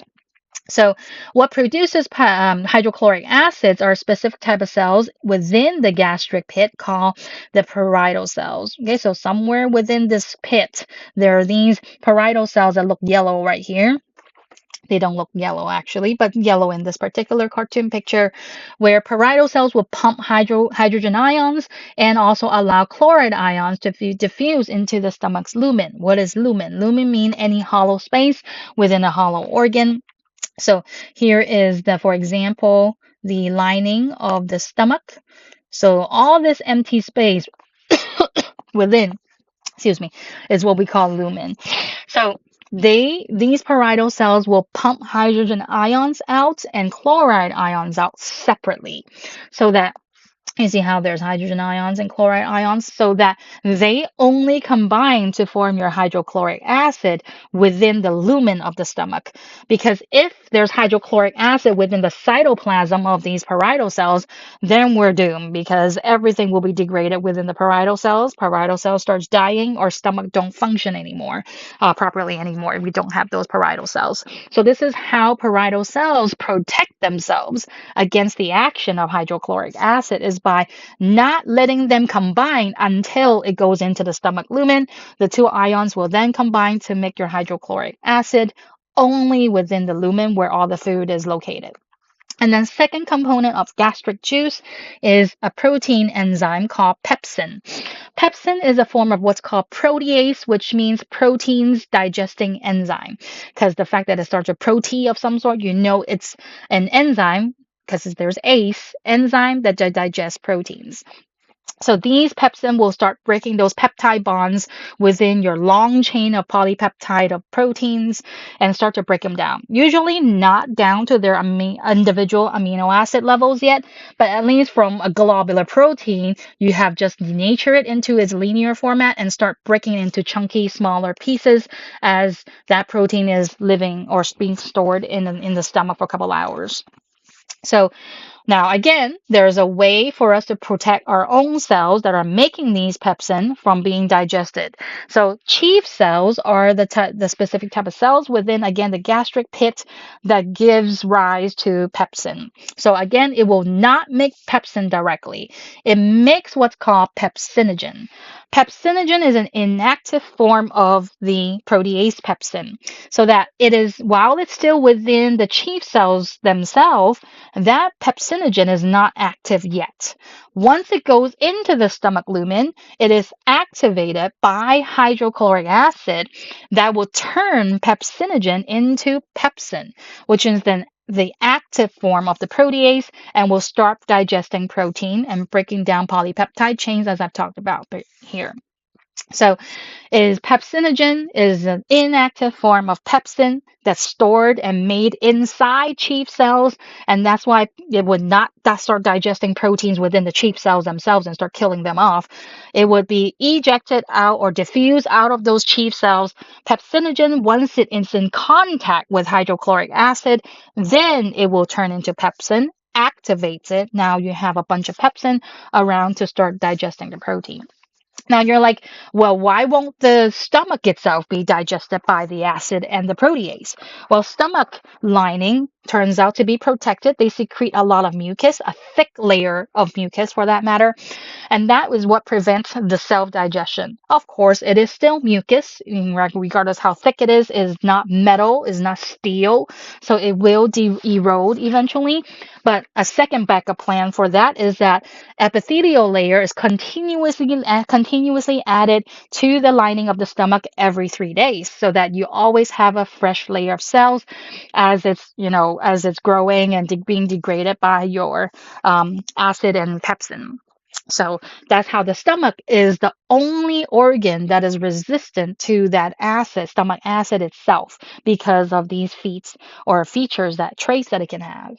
So, what produces hydrochloric acids are a specific type of cells within the gastric pit called the parietal cells. Okay, so somewhere within this pit, there are these parietal cells that look yellow right here. They don't look yellow actually, but yellow in this particular cartoon picture, where parietal cells will pump hydrogen ions and also allow chloride ions to diffuse into the stomach's lumen. What is lumen? Lumen means any hollow space within a hollow organ. So here is for example, the lining of the stomach. So all this empty space within, excuse me, is what we call lumen. So these parietal cells will pump hydrogen ions out and chloride ions out separately, so that you see how there's hydrogen ions and chloride ions, so that they only combine to form your hydrochloric acid within the lumen of the stomach. Because if there's hydrochloric acid within the cytoplasm of these parietal cells, then we're doomed, because everything will be degraded within the parietal cells. Parietal cells starts dying, or stomach don't function anymore properly anymore if we don't have those parietal cells. So this is how parietal cells protect themselves against the action of hydrochloric acid, is by not letting them combine until it goes into the stomach lumen. The 2 ions will then combine to make your hydrochloric acid only within the lumen where all the food is located. And then second component of gastric juice is a protein enzyme called pepsin. Pepsin is a form of what's called protease, which means proteins digesting enzyme. Because the fact that it starts with protein of some sort, it's an enzyme, because there's ACE, enzyme that digests proteins. So these pepsin will start breaking those peptide bonds within your long chain of polypeptide of proteins and start to break them down. Usually not down to their individual amino acid levels yet, but at least from a globular protein, you have just denatured it into its linear format and start breaking it into chunky, smaller pieces as that protein is living or being stored in the stomach for a couple hours. So now, again, there's a way for us to protect our own cells that are making these pepsin from being digested. So chief cells are the specific type of cells within, again, the gastric pit that gives rise to pepsin. So again, it will not make pepsin directly. It makes what's called pepsinogen. Pepsinogen is an inactive form of the protease pepsin, so that it is, while it's still within the chief cells themselves, that pepsinogen is not active yet. Once it goes into the stomach lumen, it is activated by hydrochloric acid that will turn pepsinogen into pepsin, which is then the active form of the protease and will start digesting protein and breaking down polypeptide chains as I've talked about here. So pepsinogen is an inactive form of pepsin that's stored and made inside chief cells, and that's why it would not start digesting proteins within the chief cells themselves and start killing them off. It would be ejected out or diffused out of those chief cells. Pepsinogen, once it is in contact with hydrochloric acid, then it will turn into pepsin, activates it. Now you have a bunch of pepsin around to start digesting the protein. Now you're like, well, why won't the stomach itself be digested by the acid and the protease? Well, stomach lining turns out to be protected. They secrete a lot of mucus, a thick layer of mucus for that matter, and that is what prevents the self-digestion. Of course, it is still mucus, regardless how thick it is not metal, is not steel, so it will erode eventually. But a second backup plan for that is that epithelial layer is continuously added to the lining of the stomach every 3 days, so that you always have a fresh layer of cells as it's growing and being degraded by your acid and pepsin. So that's how the stomach is the only organ that is resistant to that acid, stomach acid itself, because of these features, that traits that it can have.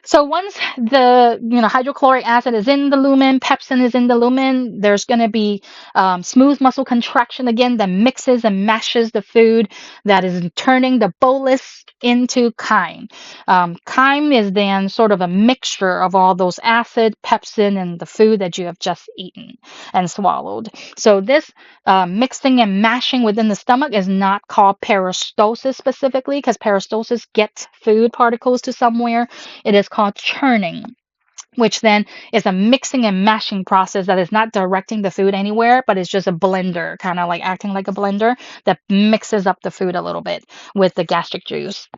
So once the hydrochloric acid is in the lumen, pepsin is in the lumen, there's going to be smooth muscle contraction again that mixes and mashes the food that is turning the bolus into chyme. Chyme is then sort of a mixture of all those acid, pepsin, and the food that you have just eaten and swallowed. So this mixing and mashing within the stomach is not called peristalsis specifically, because peristalsis gets food particles to somewhere. It is called churning, which then is a mixing and mashing process that is not directing the food anywhere, but it's just a blender, kind of like acting like a blender that mixes up the food a little bit with the gastric juice.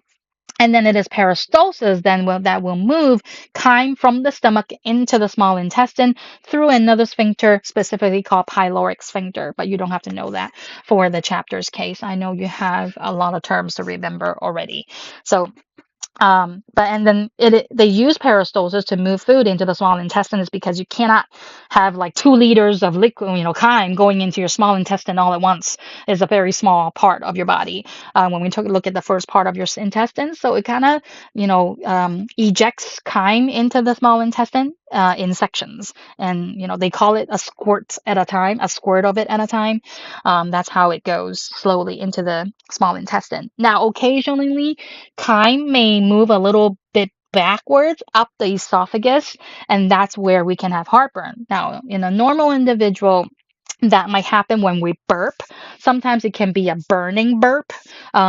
And then it is peristalsis that will move chyme from the stomach into the small intestine through another sphincter, specifically called pyloric sphincter. But you don't have to know that for the chapter's case. I know you have a lot of terms to remember already. So and then they use peristalsis to move food into the small intestine is because you cannot have like 2 liters of liquid, chyme going into your small intestine all at once. It's a very small part of your body. When we took a look at the first part of your intestine, so it kind of, ejects chyme into the small intestine in sections, and they call it a squirt at a time, a squirt of it at a time. That's how it goes slowly into the small intestine. Now, occasionally, chyme may move a little bit backwards up the esophagus, and that's where we can have heartburn. Now, in a normal individual, that might happen when we burp. Sometimes it can be a burning burp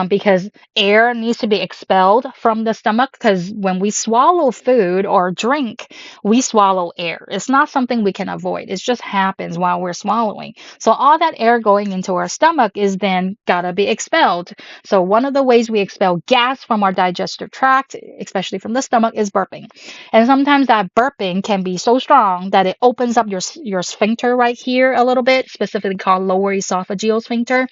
because air needs to be expelled from the stomach, because when we swallow food or drink, we swallow air. It's not something we can avoid. It just happens while we're swallowing. So all that air going into our stomach is then gotta be expelled. So one of the ways we expel gas from our digestive tract, especially from the stomach, is burping. And sometimes that burping can be so strong that it opens up your sphincter right here a little bit, specifically called lower esophageal sphincter.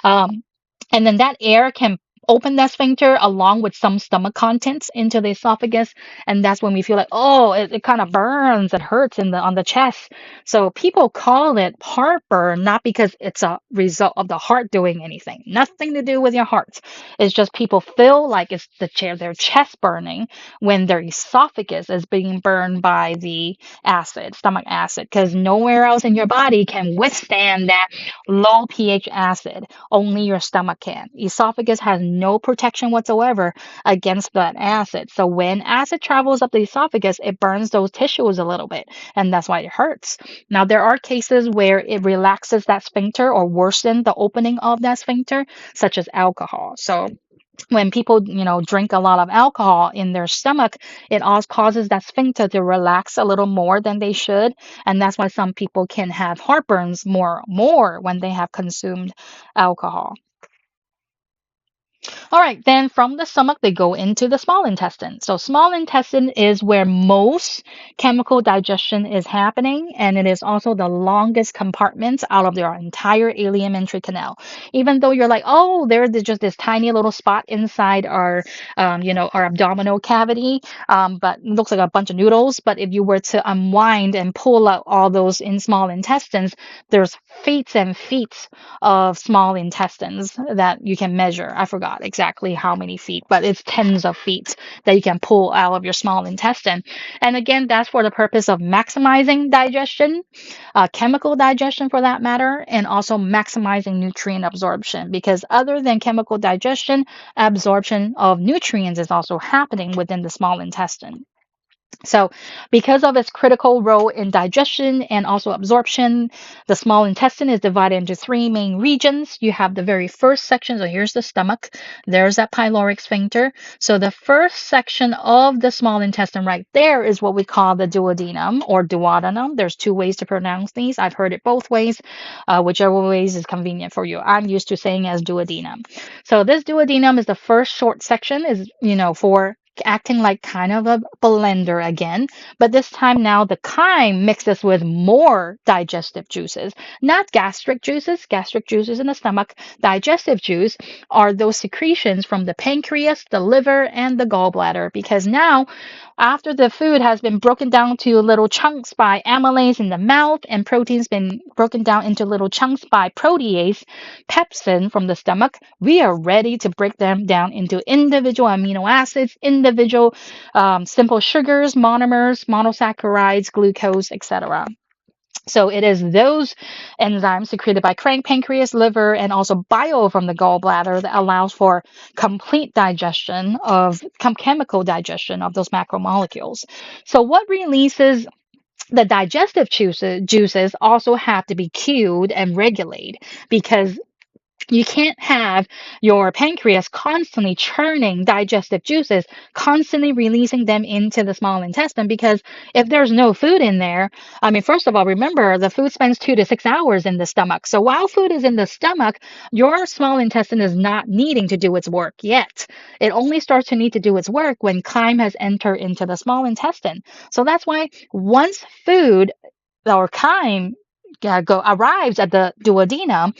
And then that air can open that sphincter along with some stomach contents into the esophagus, and that's when we feel like, oh, it kind of burns, it hurts in the on the chest. So people call it heartburn not because it's a result of the heart doing anything, nothing to do with your heart. It's just people feel like it's their chest burning when their esophagus is being burned by the acid, stomach acid, because nowhere else in your body can withstand that low pH acid. Only your stomach can. Esophagus has no protection whatsoever against that acid. So when acid travels up the esophagus, it burns those tissues a little bit, and that's why it hurts. Now, there are cases where it relaxes that sphincter or worsens the opening of that sphincter, such as alcohol. So when people, drink a lot of alcohol in their stomach, it also causes that sphincter to relax a little more than they should, and that's why some people can have heartburns more when they have consumed alcohol. All right, then from the stomach, they go into the small intestine. So, small intestine is where most chemical digestion is happening, and it is also the longest compartment out of your entire alimentary canal. Even though you're like, oh, there's just this tiny little spot inside our abdominal cavity, but it looks like a bunch of noodles. But if you were to unwind and pull out all those in small intestines, there's feet and feet of small intestines that you can measure. I forgot exactly how many feet, but it's tens of feet that you can pull out of your small intestine. And again, that's for the purpose of maximizing digestion, chemical digestion for that matter, and also maximizing nutrient absorption. Because other than chemical digestion, absorption of nutrients is also happening within the small intestine. So, because of its critical role in digestion and also absorption, the small intestine is divided into three main regions. You have the very first section. So, here's the stomach. There's that pyloric sphincter. So, the first section of the small intestine right there is what we call the duodenum or duodenum. There's two ways to pronounce these. I've heard it both ways, whichever ways is convenient for you. I'm used to saying as duodenum. So, this duodenum is the first short section, is, for acting like kind of a blender again, but this time now the chyme mixes with more digestive juices, not gastric juices. Gastric juices in the stomach. Digestive juice are those secretions from the pancreas, the liver, and the gallbladder, because now after the food has been broken down to little chunks by amylase in the mouth and proteins been broken down into little chunks by protease, pepsin from the stomach, we are ready to break them down into individual amino acids, individual simple sugars, monomers, monosaccharides, glucose, etc. So it is those enzymes secreted by pancreas, liver, and also bile from the gallbladder that allows for complete digestion of chemical digestion of those macromolecules. So what releases the digestive juices also have to be cued and regulated, because you can't have your pancreas constantly churning digestive juices, constantly releasing them into the small intestine, because if there's no food in there, I mean, first of all, remember the food spends 2 to 6 hours in the stomach. So while food is in the stomach, your small intestine is not needing to do its work yet. It only starts to need to do its work when chyme has entered into the small intestine. So that's why once food or chyme arrives at the duodenum,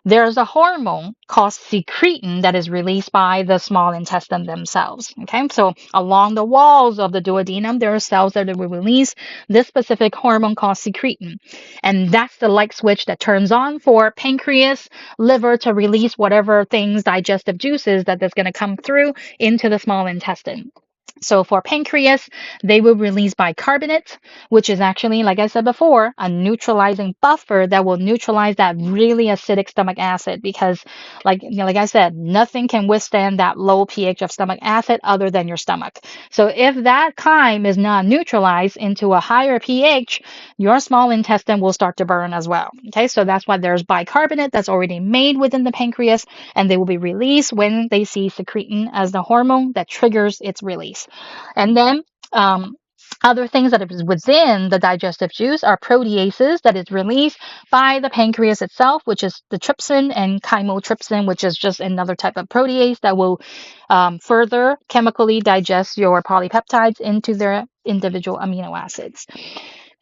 there's a hormone called secretin that is released by the small intestine themselves. Okay, so along the walls of the duodenum, there are cells that will release this specific hormone called secretin. And that's the light switch that turns on for pancreas, liver to release whatever things, digestive juices that's going to come through into the small intestine. So for pancreas, they will release bicarbonate, which is actually, like I said before, a neutralizing buffer that will neutralize that really acidic stomach acid, because like I said, nothing can withstand that low pH of stomach acid other than your stomach. So if that chyme is not neutralized into a higher pH, your small intestine will start to burn as well. Okay, so that's why there's bicarbonate that's already made within the pancreas, and they will be released when they see secretin as the hormone that triggers its release. And then other things that is within the digestive juice are proteases that is released by the pancreas itself, which is the trypsin, and chymotrypsin, which is just another type of protease that will further chemically digest your polypeptides into their individual amino acids.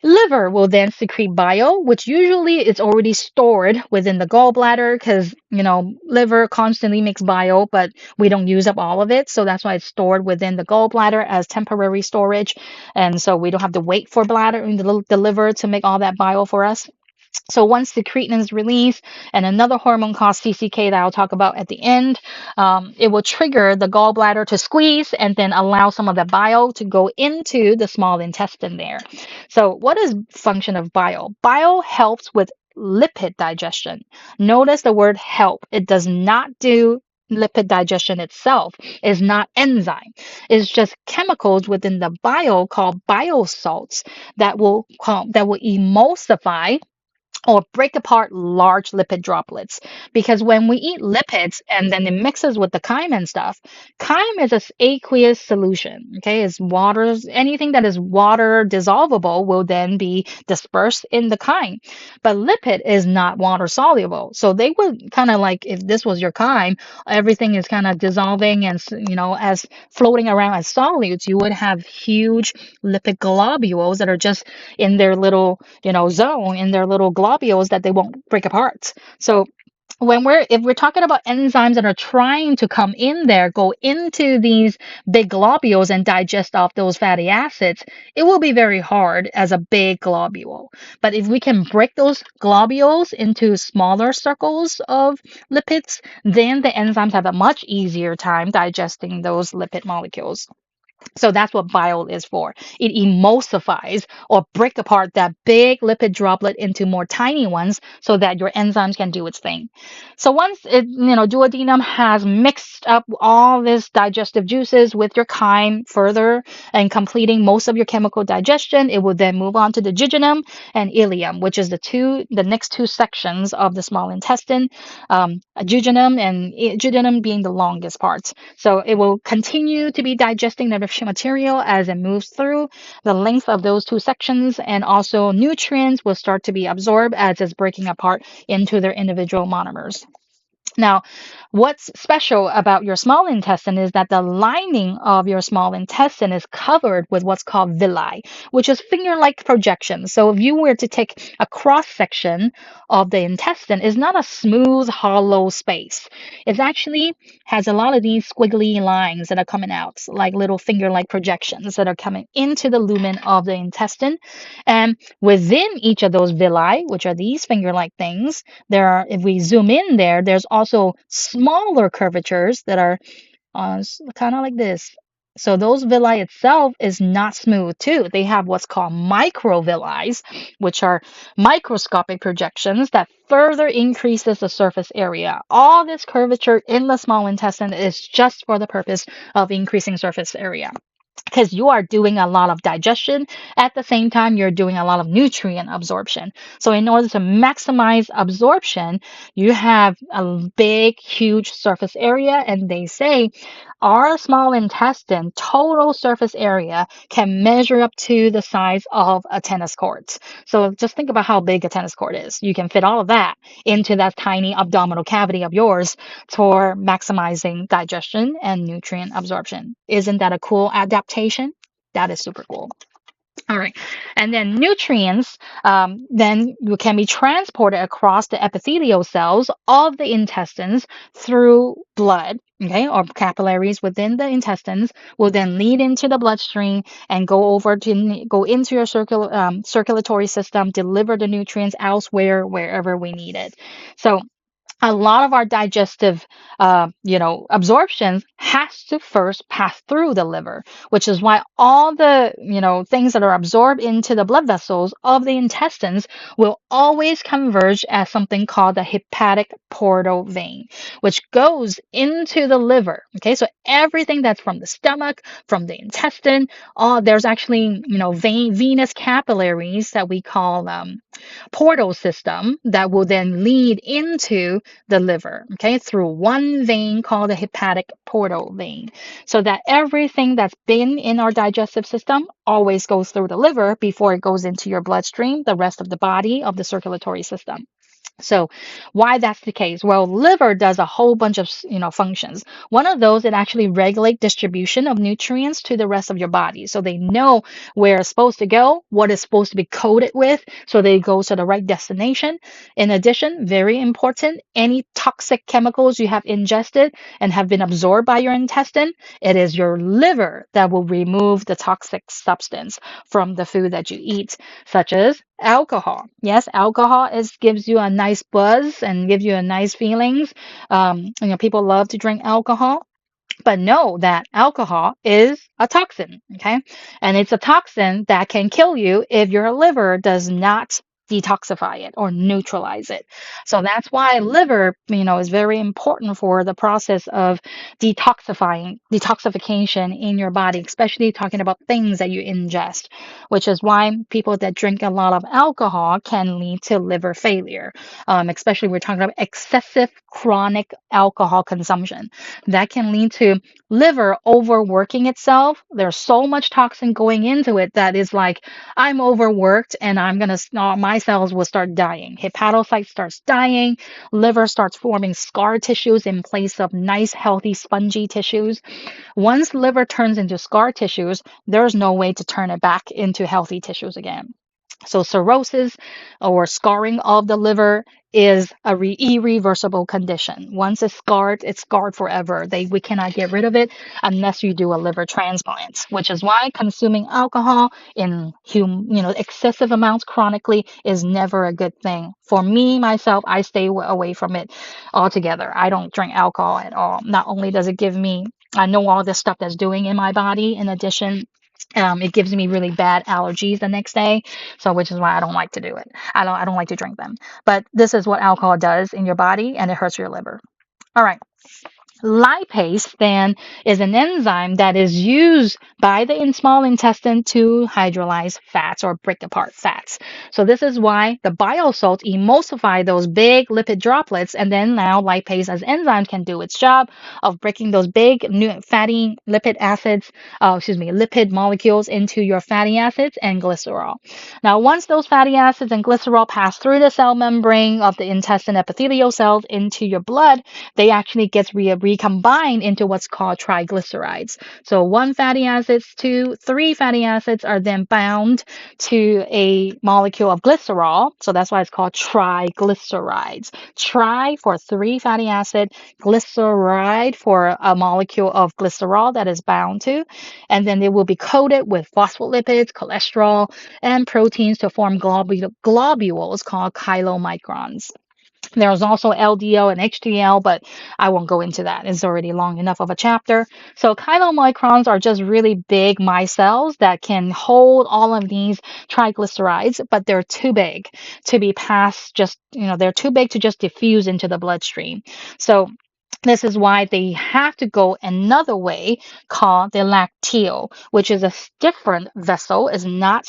Liver will then secrete bile, which usually is already stored within the gallbladder because, liver constantly makes bile, but we don't use up all of it. So that's why it's stored within the gallbladder as temporary storage. And so we don't have to wait for the liver to make all that bile for us. So once the creatine is released and another hormone called CCK that I'll talk about at the end, it will trigger the gallbladder to squeeze and then allow some of the bile to go into the small intestine there. So what is function of bile? Bile helps with lipid digestion. Notice the word help. It does not do lipid digestion itself. It's not enzyme. It's just chemicals within the bile called bile salts that will emulsify or break apart large lipid droplets. Because when we eat lipids and then it mixes with the chyme and stuff, chyme is an aqueous solution. Okay, it's water. Anything that is water dissolvable will then be dispersed in the chyme. But lipid is not water soluble. So they would kind of like, if this was your chyme, everything is kind of dissolving and as floating around as solutes, you would have huge lipid globules that are just in their little zone, in their little globules that they won't break apart. So if we're talking about enzymes that are trying to come in there, go into these big globules and digest off those fatty acids, it will be very hard as a big globule. But if we can break those globules into smaller circles of lipids, then the enzymes have a much easier time digesting those lipid molecules. So that's what bile is for. It emulsifies or break apart that big lipid droplet into more tiny ones so that your enzymes can do its thing. So once duodenum has mixed up all this digestive juices with your chyme further and completing most of your chemical digestion, it will then move on to the jejunum and ileum, which is the next two sections of the small intestine. Jejunum being the longest part. So it will continue to be digesting the material as it moves through the length of those two sections, and also nutrients will start to be absorbed as it's breaking apart into their individual monomers. Now, what's special about your small intestine is that the lining of your small intestine is covered with what's called villi, which is finger-like projections. So if you were to take a cross section of the intestine, it's not a smooth, hollow space. It actually has a lot of these squiggly lines that are coming out, like little finger-like projections that are coming into the lumen of the intestine. And within each of those villi, which are these finger-like things, if we zoom in there, there's also smaller curvatures that are kind of like this. So those villi itself is not smooth too. They have what's called microvilli, which are microscopic projections that further increases the surface area. All this curvature in the small intestine is just for the purpose of increasing surface area, because you are doing a lot of digestion. At the same time, you're doing a lot of nutrient absorption. So in order to maximize absorption, you have a big, huge surface area. And they say our small intestine total surface area can measure up to the size of a tennis court. So just think about how big a tennis court is. You can fit all of that into that tiny abdominal cavity of yours for maximizing digestion and nutrient absorption. Isn't that a cool adaptation? That is super cool. All right. And then nutrients then can be transported across the epithelial cells of the intestines through blood, okay, or capillaries within the intestines will then lead into the bloodstream and go into your circulatory system, deliver the nutrients elsewhere, wherever we need it. So a lot of our digestive, absorptions has to first pass through the liver, which is why all the, things that are absorbed into the blood vessels of the intestines will always converge as something called the hepatic portal vein, which goes into the liver. Okay, so everything that's from the stomach, from the intestine, there's actually, venous capillaries that we call portal system that will then lead into the liver, okay, through one vein called the hepatic portal vein. So that everything that's been in our digestive system always goes through the liver before it goes into your bloodstream, the rest of the body, of the circulatory system. So why that's the case? Well, liver does a whole bunch of, functions. One of those, it actually regulate distribution of nutrients to the rest of your body. So they know where it's supposed to go, what it's supposed to be coated with, so they go to the right destination. In addition, very important, any toxic chemicals you have ingested and have been absorbed by your intestine, it is your liver that will remove the toxic substance from the food that you eat, such as alcohol. Yes, alcohol gives you a nice buzz and gives you a nice feelings. People love to drink alcohol, but know that alcohol is a toxin, okay? And it's a toxin that can kill you if your liver does not detoxify it or neutralize it. So that's why liver, is very important for the process of detoxification in your body, especially talking about things that you ingest, which is why people that drink a lot of alcohol can lead to liver failure. Especially we're talking about excessive chronic alcohol consumption that can lead to liver overworking itself. There's so much toxin going into it that is like, I'm overworked and my cells will start dying. Hepatocyte starts dying. Liver starts forming scar tissues in place of nice, healthy, spongy tissues. Once liver turns into scar tissues, there's no way to turn it back into healthy tissues again. So cirrhosis or scarring of the liver is a irreversible condition. Once it's scarred forever. We cannot get rid of it unless you do a liver transplant, which is why consuming alcohol in excessive amounts chronically is never a good thing. For me, myself, I stay away from it altogether. I don't drink alcohol at all. Not only does it give me, I know all the stuff that's doing in my body. In addition, it gives me really bad allergies the next day, so which is why I don't like to do it. I don't like to drink them. But this is what alcohol does in your body, and it hurts your liver. All right. Lipase then is an enzyme that is used by the small intestine to hydrolyze fats or break apart fats. So this is why the bile salts emulsify those big lipid droplets, and then now lipase as enzymes can do its job of breaking those big new fatty lipid molecules into your fatty acids and glycerol. Now, once those fatty acids and glycerol pass through the cell membrane of the intestine epithelial cells into your blood, they actually get recombined into what's called triglycerides. So one fatty acids to three fatty acids are then bound to a molecule of glycerol. So that's why it's called triglycerides. Tri for three fatty acid, glyceride for a molecule of glycerol that is bound to. And then they will be coated with phospholipids, cholesterol, and proteins to form globules called chylomicrons. There's also LDL and HDL, but I won't go into that. It's already long enough of a chapter. So chylomicrons are just really big micelles that can hold all of these triglycerides, but they're too big to be passed they're too big to just diffuse into the bloodstream. So this is why they have to go another way called the lacteal, which is a different vessel, is not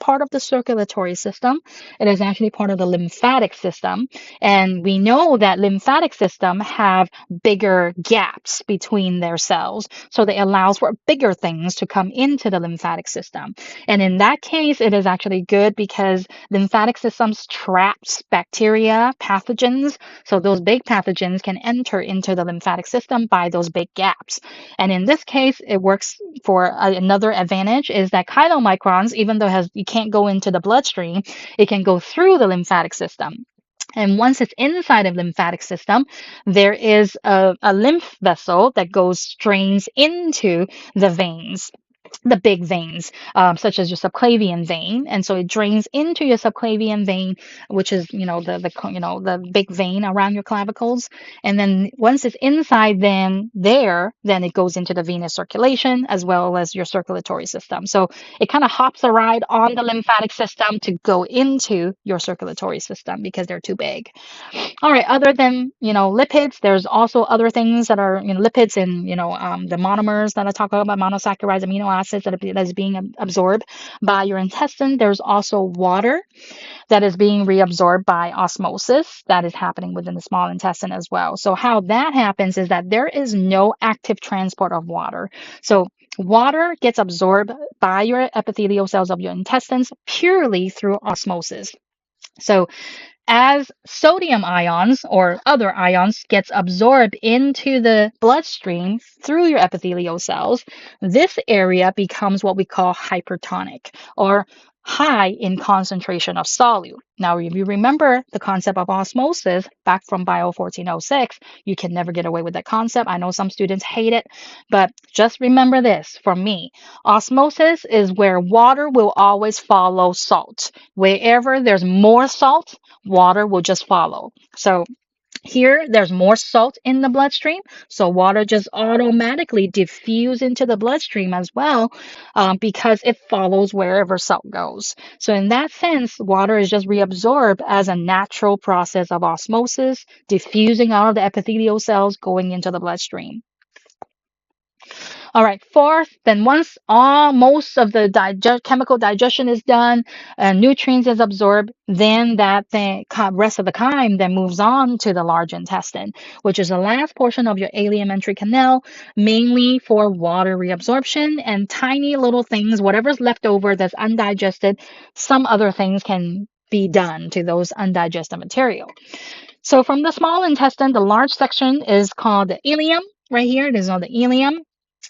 part of the circulatory system. It is actually part of the lymphatic system. And we know that lymphatic system have bigger gaps between their cells. So they allows for bigger things to come into the lymphatic system. And in that case, it is actually good because lymphatic systems traps bacteria, pathogens. So those big pathogens can enter into the lymphatic system by those big gaps. And in this case, it works for another advantage is that chylomicrons, even though you can't go into the bloodstream, it can go through the lymphatic system. And once it's inside of lymphatic system, there is a lymph vessel that drains into the veins, the big veins, such as your subclavian vein, and so it drains into your subclavian vein, which is the big vein around your clavicles. And then once it's inside, then it goes into the venous circulation as well as your circulatory system. So it kind of hops a ride on the lymphatic system to go into your circulatory system because they're too big. All right, other than, lipids, there's also other things that are, lipids and, the monomers that I talk about, monosaccharides, amino acids that is being absorbed by your intestine. There's also water that is being reabsorbed by osmosis that is happening within the small intestine as well. So how that happens is that there is no active transport of water. So water gets absorbed by your epithelial cells of your intestines purely through osmosis. So as sodium ions or other ions gets absorbed into the bloodstream through your epithelial cells, this area becomes what we call hypertonic or high in concentration of solute. Now, if you remember the concept of osmosis back from Bio 1406, you can never get away with that concept. I know some students hate it, but just remember this from me. Osmosis is where water will always follow salt. Wherever there's more salt, water will just follow. So here, there's more salt in the bloodstream, so water just automatically diffuse into the bloodstream as well, because it follows wherever salt goes. So in that sense, water is just reabsorbed as a natural process of osmosis, diffusing out of the epithelial cells, going into the bloodstream. All right, fourth, then once all most of the chemical digestion is done and nutrients is absorbed, then that the rest of the chyme then moves on to the large intestine, which is the last portion of your alimentary canal, mainly for water reabsorption and tiny little things, whatever's left over that's undigested, some other things can be done to those undigested material. So from the small intestine, the large section is called the ileum. Right here, it is called the ileum.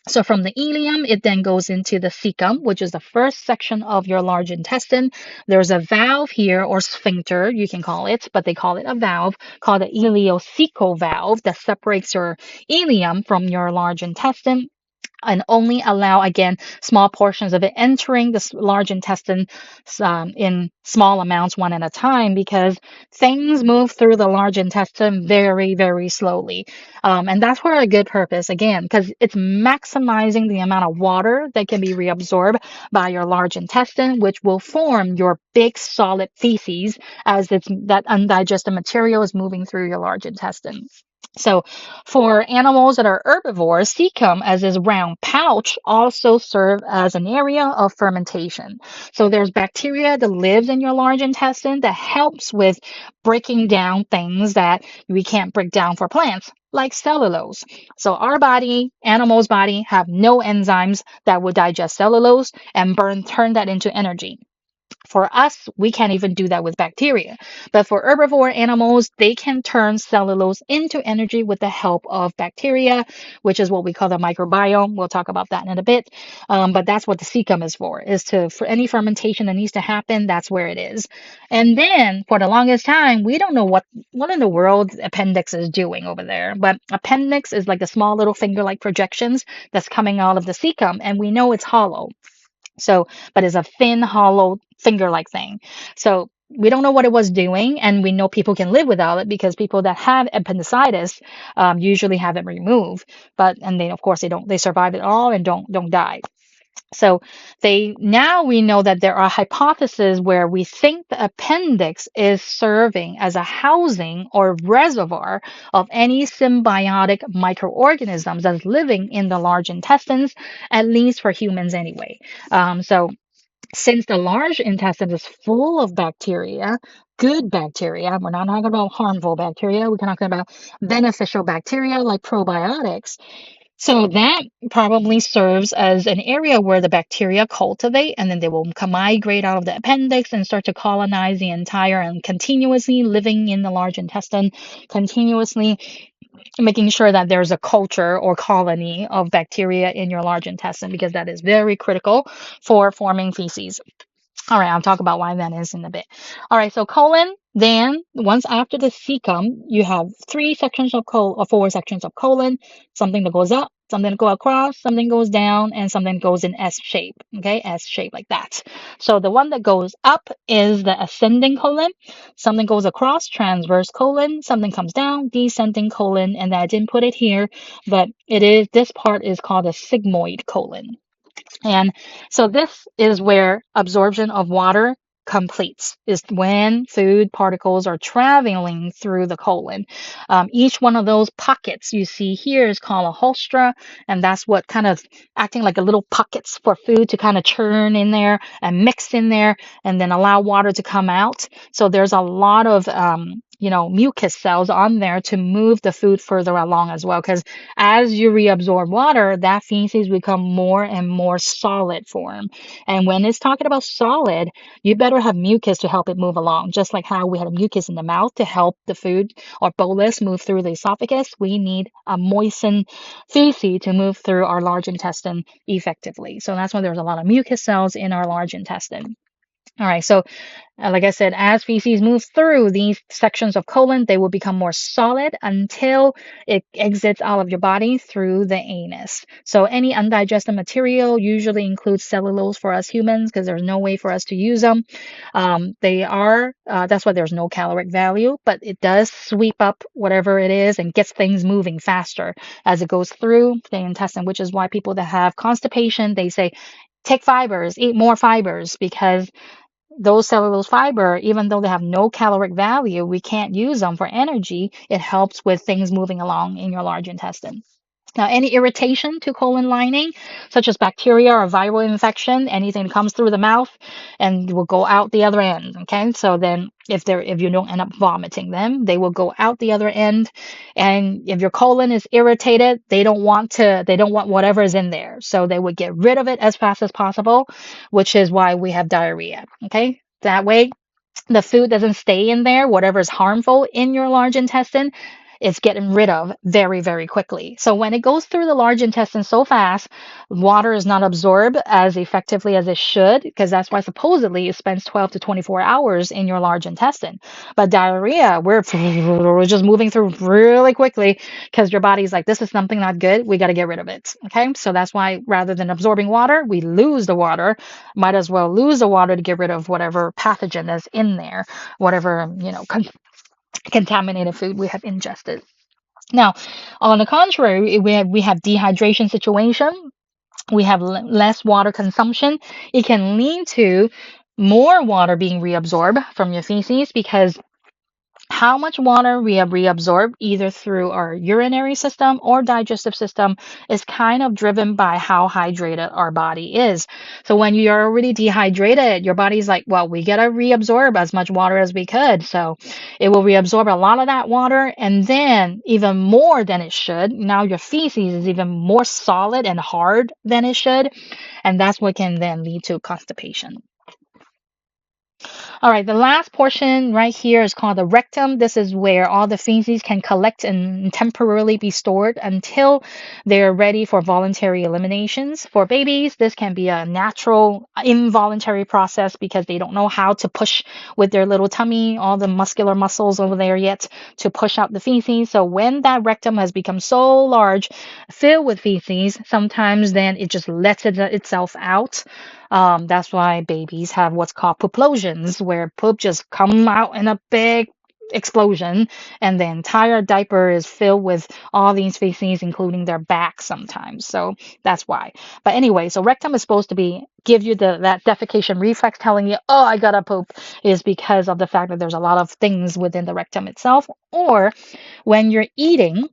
So from the ileum, it then goes into the cecum, which is the first section of your large intestine. There's a valve here, or sphincter, you can call it, but they call it a valve called the ileocecal valve that separates your ileum from your large intestine and only allow, again, small portions of it entering the large intestine in small amounts one at a time, because things move through the large intestine very, very slowly. And that's for a good purpose, again, because it's maximizing the amount of water that can be reabsorbed by your large intestine, which will form your big solid feces as that undigested material is moving through your large intestine. So for animals that are herbivores, cecum, as this round pouch, also serve as an area of fermentation. So there's bacteria that lives in your large intestine that helps with breaking down things that we can't break down for plants, like cellulose. So our body, animals' body, have no enzymes that would digest cellulose and turn that into energy. For us, we can't even do that with bacteria. But for herbivore animals, they can turn cellulose into energy with the help of bacteria, which is what we call the microbiome. We'll talk about that in a bit. But that's what the cecum is for any fermentation that needs to happen, that's where it is. And then for the longest time, we don't know what in the world appendix is doing over there. But appendix is like the small little finger-like projections that's coming out of the cecum, and we know it's hollow. So, but it's a thin, hollow finger-like thing. So we don't know what it was doing, and we know people can live without it because people that have appendicitis usually have it removed. And they, of course, they survive it all and don't die. So now we know that there are hypotheses where we think the appendix is serving as a housing or reservoir of any symbiotic microorganisms that's living in the large intestines, at least for humans anyway. So since the large intestine is full of bacteria, good bacteria, we're not talking about harmful bacteria, we're talking about beneficial bacteria like probiotics. So that probably serves as an area where the bacteria cultivate, and then they will migrate out of the appendix and start to colonize the entire and continuously living in the large intestine, continuously making sure that there's a culture or colony of bacteria in your large intestine, because that is very critical for forming feces. All right, I'll talk about why that is in a bit. All right, so colon, then once after the cecum, you have three sections of colon, or four sections of colon, something that goes up, something that goes across, something goes down, and something goes in S shape. Okay, S shape like that. So the one that goes up is the ascending colon, something goes across, transverse colon, something comes down, descending colon, and I didn't put it here, but this part is called a sigmoid colon. And so this is where absorption of water completes, is when food particles are traveling through the colon. Each one of those pockets you see here is called a haustra, and that's what kind of acting like a little pockets for food to kind of churn in there and mix in there and then allow water to come out. So there's a lot of mucus cells on there to move the food further along as well. Because as you reabsorb water, that feces become more and more solid form. And when it's talking about solid, you better have mucus to help it move along. Just like how we had mucus in the mouth to help the food or bolus move through the esophagus, we need a moistened feces to move through our large intestine effectively. So that's why there's a lot of mucus cells in our large intestine. All right, so like I said, as feces moves through these sections of colon, they will become more solid until it exits out of your body through the anus. So any undigested material usually includes cellulose for us humans because there's no way for us to use them. That's why there's no caloric value, but it does sweep up whatever it is and gets things moving faster as it goes through the intestine, which is why people that have constipation, they say, take fibers, eat more fibers, because those cellulose fiber, even though they have no caloric value, we can't use them for energy. It helps with things moving along in your large intestine. Now, any irritation to colon lining, such as bacteria or viral infection, anything that comes through the mouth and will go out the other end. Okay, so then if you don't end up vomiting them, they will go out the other end. And if your colon is irritated, they don't want whatever is in there, so they would get rid of it as fast as possible, which is why we have diarrhea. Okay, that way the food doesn't stay in there. Whatever is harmful in your large intestine, it's getting rid of very, very quickly. So when it goes through the large intestine so fast, water is not absorbed as effectively as it should, because that's why supposedly it spends 12 to 24 hours in your large intestine. But diarrhea, we're just moving through really quickly because your body's like, this is something not good. We got to get rid of it. Okay. So that's why rather than absorbing water, we lose the water. Might as well lose the water to get rid of whatever pathogen is in there, whatever, contaminated food we have ingested. Now, on the contrary, we have dehydration situation. We have less water consumption. It can lead to more water being reabsorbed from your feces because how much water we have reabsorbed either through our urinary system or digestive system is kind of driven by how hydrated our body is. So when you're already dehydrated, your body's like, well, we gotta reabsorb as much water as we could. So it will reabsorb a lot of that water and then even more than it should. Now your feces is even more solid and hard than it should. And that's what can then lead to constipation. All right, the last portion right here is called the rectum. This is where all the feces can collect and temporarily be stored until they're ready for voluntary eliminations. For babies, this can be a natural, involuntary process because they don't know how to push with their little tummy, all the muscular muscles over there yet to push out the feces. So when that rectum has become so large, filled with feces, sometimes then it just lets itself out. That's why babies have what's called pooplosions, where poop just come out in a big explosion, and the entire diaper is filled with all these feces, including their back sometimes. So that's why. But anyway, so rectum is supposed to give you that defecation reflex telling you, oh, I gotta poop, is because of the fact that there's a lot of things within the rectum itself. Or when you're eating,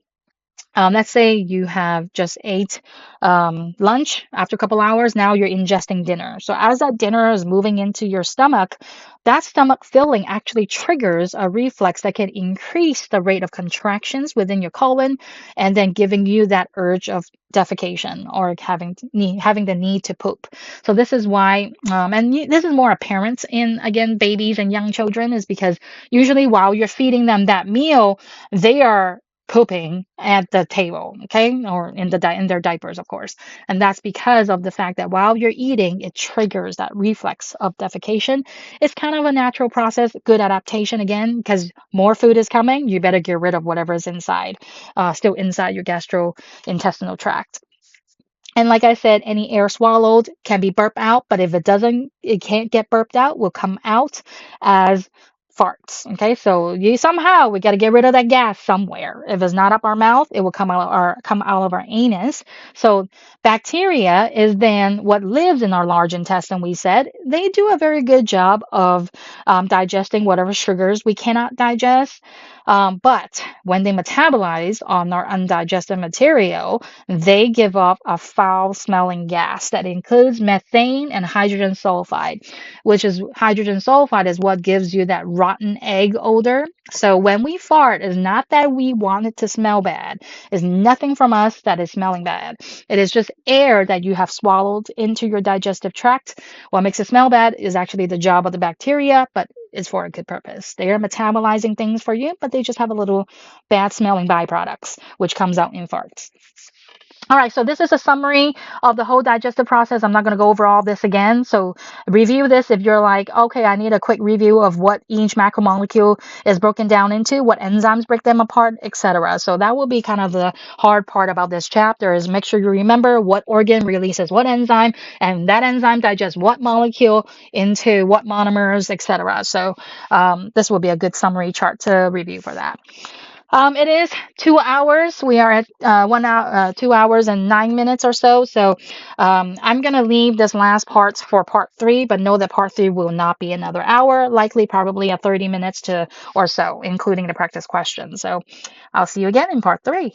let's say you have just ate lunch after a couple hours. Now you're ingesting dinner. So as that dinner is moving into your stomach, that stomach filling actually triggers a reflex that can increase the rate of contractions within your colon and then giving you that urge of defecation or having the need to poop. So this is why, this is more apparent in, again, babies and young children, is because usually while you're feeding them that meal, they are pooping at the table, okay, or in their diapers, of course. And that's because of the fact that while you're eating, it triggers that reflex of defecation. It's kind of a natural process, good adaptation again, because more food is coming, you better get rid of whatever is inside, still inside your gastrointestinal tract. And like I said, any air swallowed can be burped out, but if it can't get burped out, will come out as farts. Okay, so we got to get rid of that gas somewhere. If it's not up our mouth, it will come out of our anus. So bacteria is then what lives in our large intestine. We said they do a very good job of digesting whatever sugars we cannot digest. But when they metabolize on our undigested material, they give off a foul smelling gas that includes methane and hydrogen sulfide, which is hydrogen sulfide is what gives you that rotten egg odor. So when we fart, it's not that we want it to smell bad. It's nothing from us that is smelling bad. It is just air that you have swallowed into your digestive tract. What makes it smell bad is actually the job of the bacteria, but it's for a good purpose. They are metabolizing things for you, but they just have a little bad smelling byproducts, which comes out in farts. All right, so this is a summary of the whole digestive process. I'm not going to go over all this again. So review this if you're like, okay, I need a quick review of what each macromolecule is broken down into, what enzymes break them apart, etc. So that will be kind of the hard part about this chapter is make sure you remember what organ releases what enzyme, and that enzyme digests what molecule into what monomers, etc. So this will be a good summary chart to review for that. It is 2 hours. We are at 1 hour, 2 hours and 9 minutes or so. So I'm going to leave this last part for part 3, but know that part 3 will not be another hour, likely probably a 30 minutes to or so, including the practice questions. So I'll see you again in part 3.